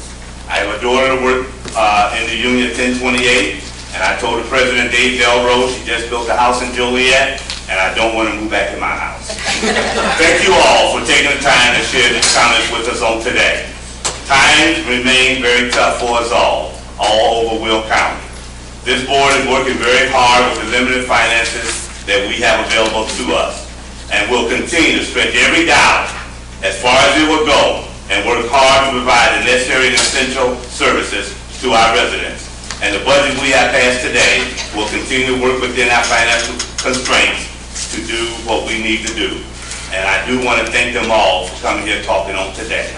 I have a daughter that works in the Union 1028, and I told the president, Dave Delrose, he just built a house in Joliet, and I don't want to move back to my house. Thank you all for taking the time to share these comments with us on today. Times remain very tough for us all over Will County. This board is working very hard with the limited finances that we have available to us, and will continue to stretch every dollar as far as it will go and work hard to provide the necessary and essential services to our residents. And the budget we have passed today will continue to work within our financial constraints to do what we need to do. And I do want to thank them all for coming here talking on today.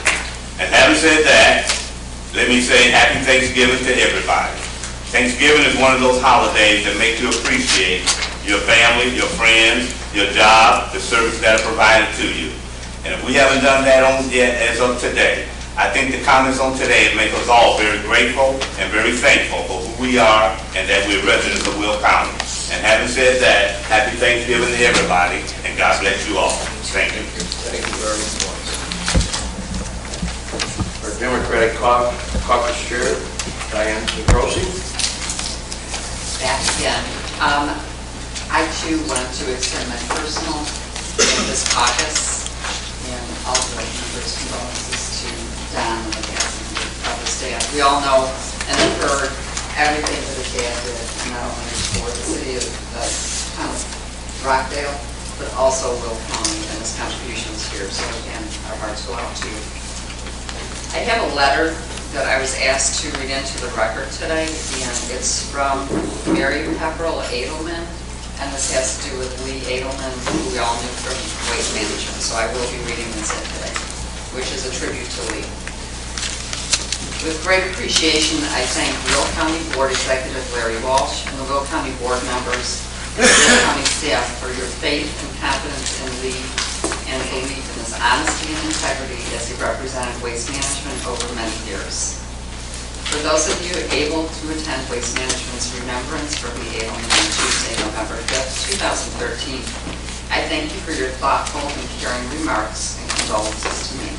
And having said that, let me say happy Thanksgiving to everybody. Thanksgiving is one of those holidays that make you appreciate your family, your friends, your job, the service that are provided to you. And if we haven't done that yet as of today, I think the comments on today make us all very grateful and very thankful for who we are and that we're residents of Will County. And having said that, happy Thanksgiving to everybody, and God bless you all. Thank you. Thank you very much. Our Democratic Caucus Chair, Diane Grossy. Back again. I too want to extend my personal in this caucus and all the members' condolences to Don and the passing of the staff. We all know and have heard everything that his dad did, not only for the city of town of Rockdale, but also Will County and his contributions here. So again, our hearts go out to you. I have a letter that I was asked to read into the record today, and it's from Mary Pepperell Edelman, and this has to do with Lee Edelman, who we all knew from Waste Management. So I will be reading this in today, which is a tribute to Lee. With great appreciation, I thank Will County Board Executive Larry Walsh and the Will County Board members and Will County staff for your faith and confidence in Lee and belief in his honesty and integrity as he represented Waste Management over many years. For those of you able to attend Waste Management's Remembrance for Lee Edelman on Tuesday, November 5th, 2013, I thank you for your thoughtful and caring remarks and condolences to me.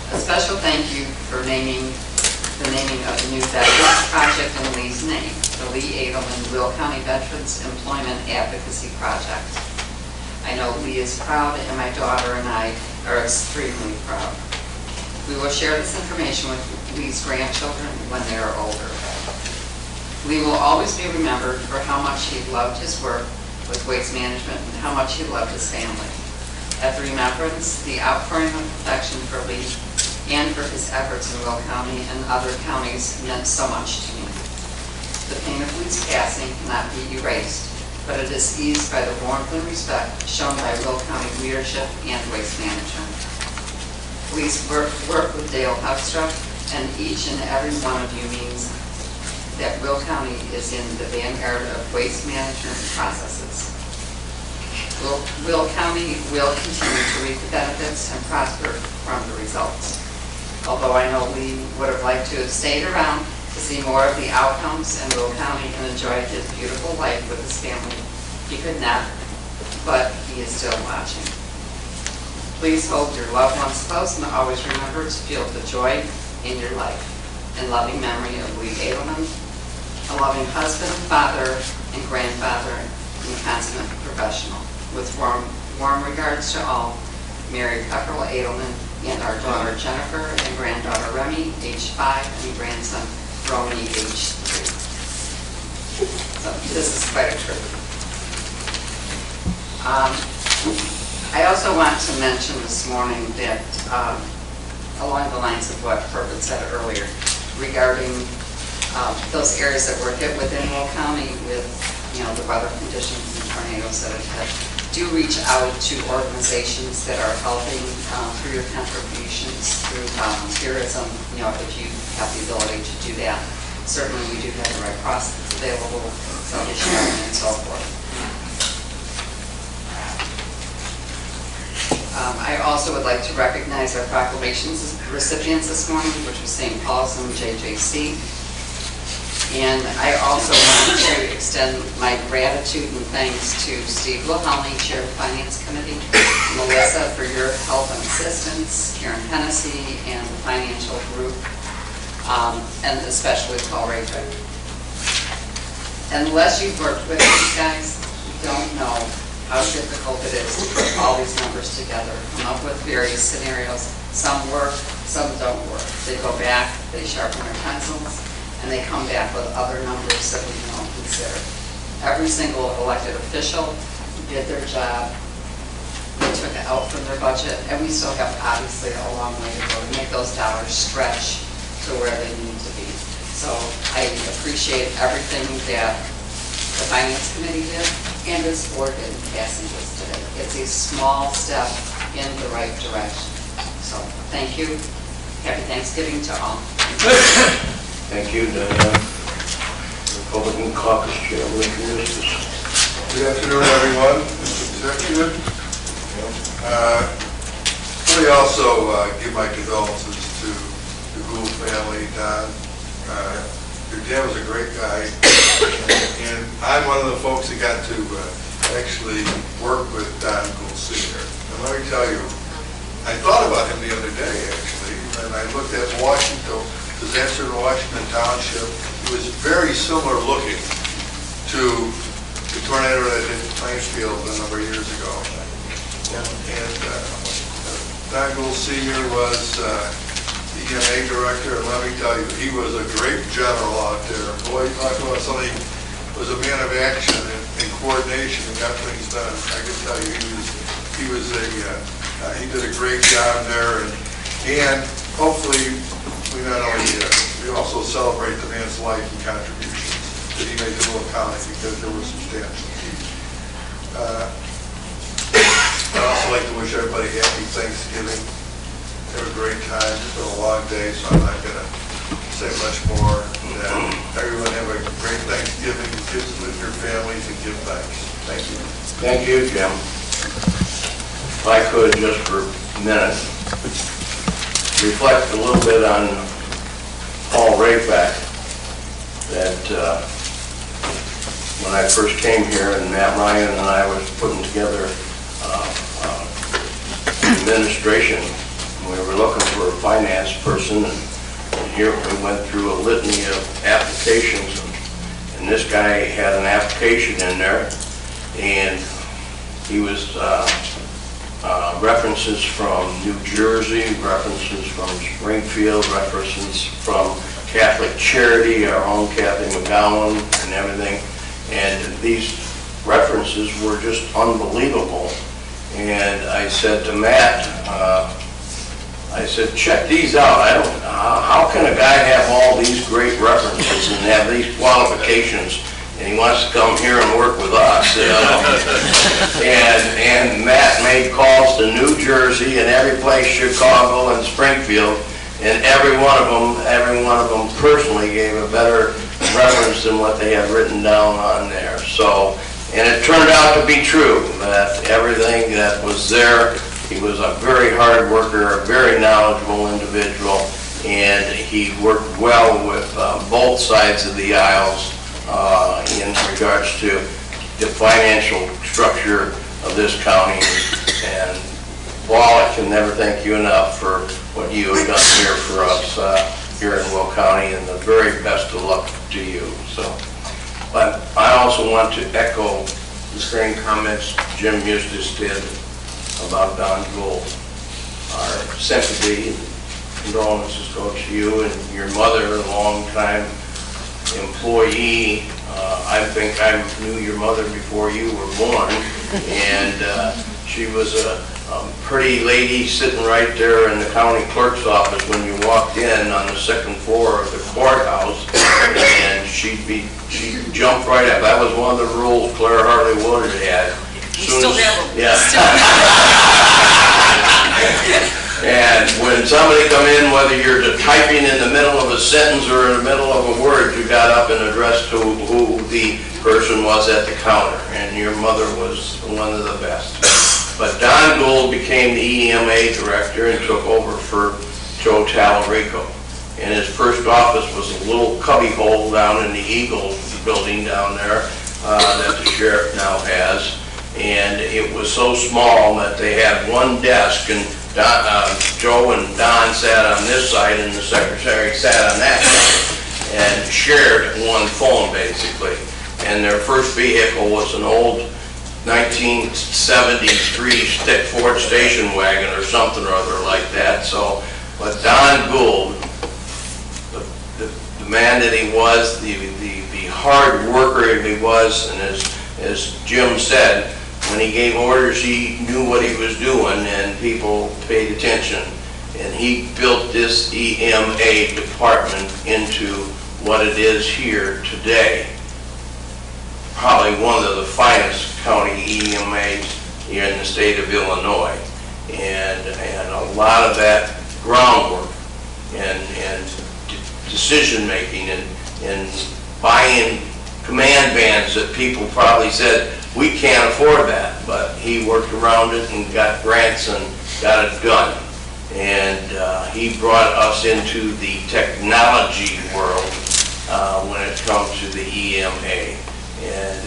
A special thank you for the naming of the new Veterans Project in Lee's name, the Lee Edelman Will County Veterans Employment Advocacy Project. I know Lee is proud, and my daughter and I are extremely proud. We will share this information with Lee's grandchildren when they are older. Lee will always be remembered for how much he loved his work with Waste Management and how much he loved his family. At the remembrance, the outpouring of affection for Lee and for his efforts in Will County and other counties meant so much to me. The pain of Lee's passing cannot be erased, but it is eased by the warmth and respect shown by Will County leadership and Waste Management. Please work with Dale Huckstruck, and each and every one of you means that Will County is in the vanguard of waste management processes. Will County will continue to reap the benefits and prosper from the results. Although I know Lee would have liked to have stayed around to see more of the outcomes in Will County and enjoy his beautiful life with his family, he could not, but he is still watching. Please hold your loved ones close and always remember to feel the joy in your life. In loving memory of Lee Edelman, a loving husband, father, and grandfather, and consummate professional. With warm regards to all, Mary Pepperell Edelman, and our daughter Jennifer, and granddaughter Remy, age 5, and grandson Romney, age 3. So this is quite a tribute. I also want to mention this morning that along the lines of what Herbert said earlier regarding those areas that were hit within Will County with, the weather conditions and tornadoes that have hit, do reach out to organizations that are helping through your contributions, through volunteerism, if you have the ability to do that. Certainly we do have the Red Cross that's available, and so forth. I also would like to recognize our proclamations recipients this morning, which was St. Paul's and JJC. And I also want to extend my gratitude and thanks to Steve Wilhelmy, Chair of the Finance Committee, Melissa for your help and assistance, Karen Hennessy, and the financial group. and especially Paul Rayford. Unless you've worked with these guys, you don't know how difficult it is to put all these numbers together, come up with various scenarios. Some work, some don't work. They go back, they sharpen their pencils, and they come back with other numbers that we don't consider. Every single elected official did their job. They took it out from their budget, and we still have obviously a long way to go to make those dollars stretch to where they need to be. So I appreciate everything that the Finance Committee did and this board did in passing this today. It's a small step in the right direction. So thank you. Happy Thanksgiving to all. Thank you, Diane. Republican Caucus Chair, Richard Eustace. Good afternoon, everyone. Mr. Executive. Let me also give my condolences to the Gould family, Don. Your dad was a great guy, and I'm one of the folks that got to actually work with Don Gould Sr. And let me tell you, I thought about him the other day, actually, and I looked at Washington, disaster in Washington Township. It was very similar looking to the tornado that hit Plainfield a number of years ago. And Don Gould Sr. was EMA director, and let me tell you, he was a great general out there. Boy, talk about somebody who was a man of action and coordination and got things done. I can tell you, he did a great job there, and hopefully we also celebrate the man's life and contributions that he made to Will County, because they were substantial. I'd also like to wish everybody happy Thanksgiving. Have a great time. It's been a long day, so I'm not going to say much more. Everyone have a great Thanksgiving. Kids with your families and give thanks. Thank you. Thank you, Jim. If I could, just for a minute, reflect a little bit on Paul Rayford, that when I first came here and Matt Ryan and I was putting together administration, we were looking for a finance person, and here we went through a litany of applications, and this guy had an application in there, and he was references from New Jersey, references from Springfield, references from Catholic Charity, our own Kathy McGowan, and everything, and these references were just unbelievable. And I said to Matt, I said, check these out. How can a guy have all these great references and have these qualifications, and he wants to come here and work with us? You know? And Matt made calls to New Jersey and every place, Chicago and Springfield, and every one of them personally gave a better reference than what they had written down on there. So, and it turned out to be true, that everything that was there, he was a very hard worker, a very knowledgeable individual, and he worked well with both sides of the aisles in regards to the financial structure of this county. And Paul, I can never thank you enough for what you have done here for us here in Will County, and the very best of luck to you. So, but I also want to echo the same comments Jim Eustace did about Don Gould. Our sympathy and condolences go to you and your mother, a long-time employee. I think I knew your mother before you were born, and she was a pretty lady sitting right there in the county clerk's office when you walked in on the second floor of the courthouse, and she'd jump right up. That was one of the rules Claire Harley Wood had. Still have them. Yeah. And when somebody come in, whether you're typing in the middle of a sentence or in the middle of a word, you got up and addressed who the person was at the counter, and your mother was one of the best. But Don Gould became the EMA director and took over for Joe Tallarico. And his first office was a little cubby hole down in the Eagle building down there that the sheriff now has. And it was so small that they had one desk, and Joe and Don sat on this side and the secretary sat on that side and shared one phone basically. And their first vehicle was an old 1973 Ford station wagon or something or other like that. So, but Don Gould, the man that he was, the hard worker he was, and as Jim said, when he gave orders, he knew what he was doing, and people paid attention. And he built this EMA department into what it is here today. Probably one of the finest county EMAs here in the state of Illinois. And a lot of that groundwork and decision-making and buying command vans that people probably said, we can't afford that, but he worked around it and got grants and got it done. And he brought us into the technology world when it comes to the EMA. And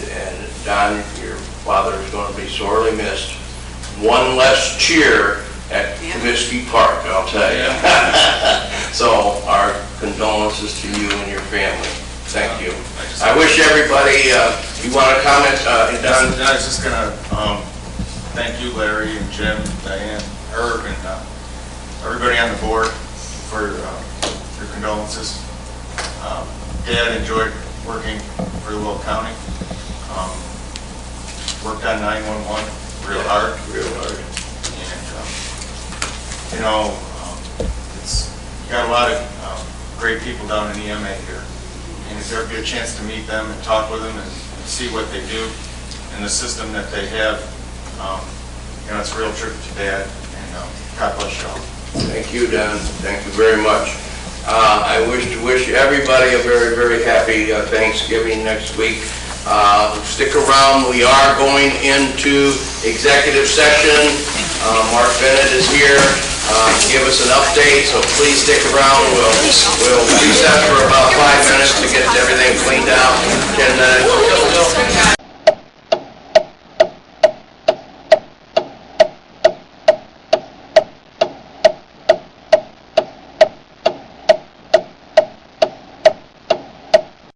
Don, your father is going to be sorely missed. One less cheer at Comiskey Park, I'll tell you. So our condolences to you and your family. Thank you. I wish everybody, you want to comment, Don? I was just going to thank you, Larry and Jim, Diane, Herb, and everybody on the board for your condolences. Dad enjoyed working for Will County. Worked on 911 real hard. Real hard. And, you know, you got a lot of great people down in EMA here. And if there be a chance to meet them and talk with them and see what they do and the system that they have, you know, it's a real tribute to Dad, and God bless you all. Thank you, Don. Thank you very much. I wish to wish everybody a very, very happy Thanksgiving next week. Stick around. We are going into executive session. Mark Bennett is here to give us an update, so please stick around. We'll recess for about 5 minutes to get everything cleaned out, 10 minutes.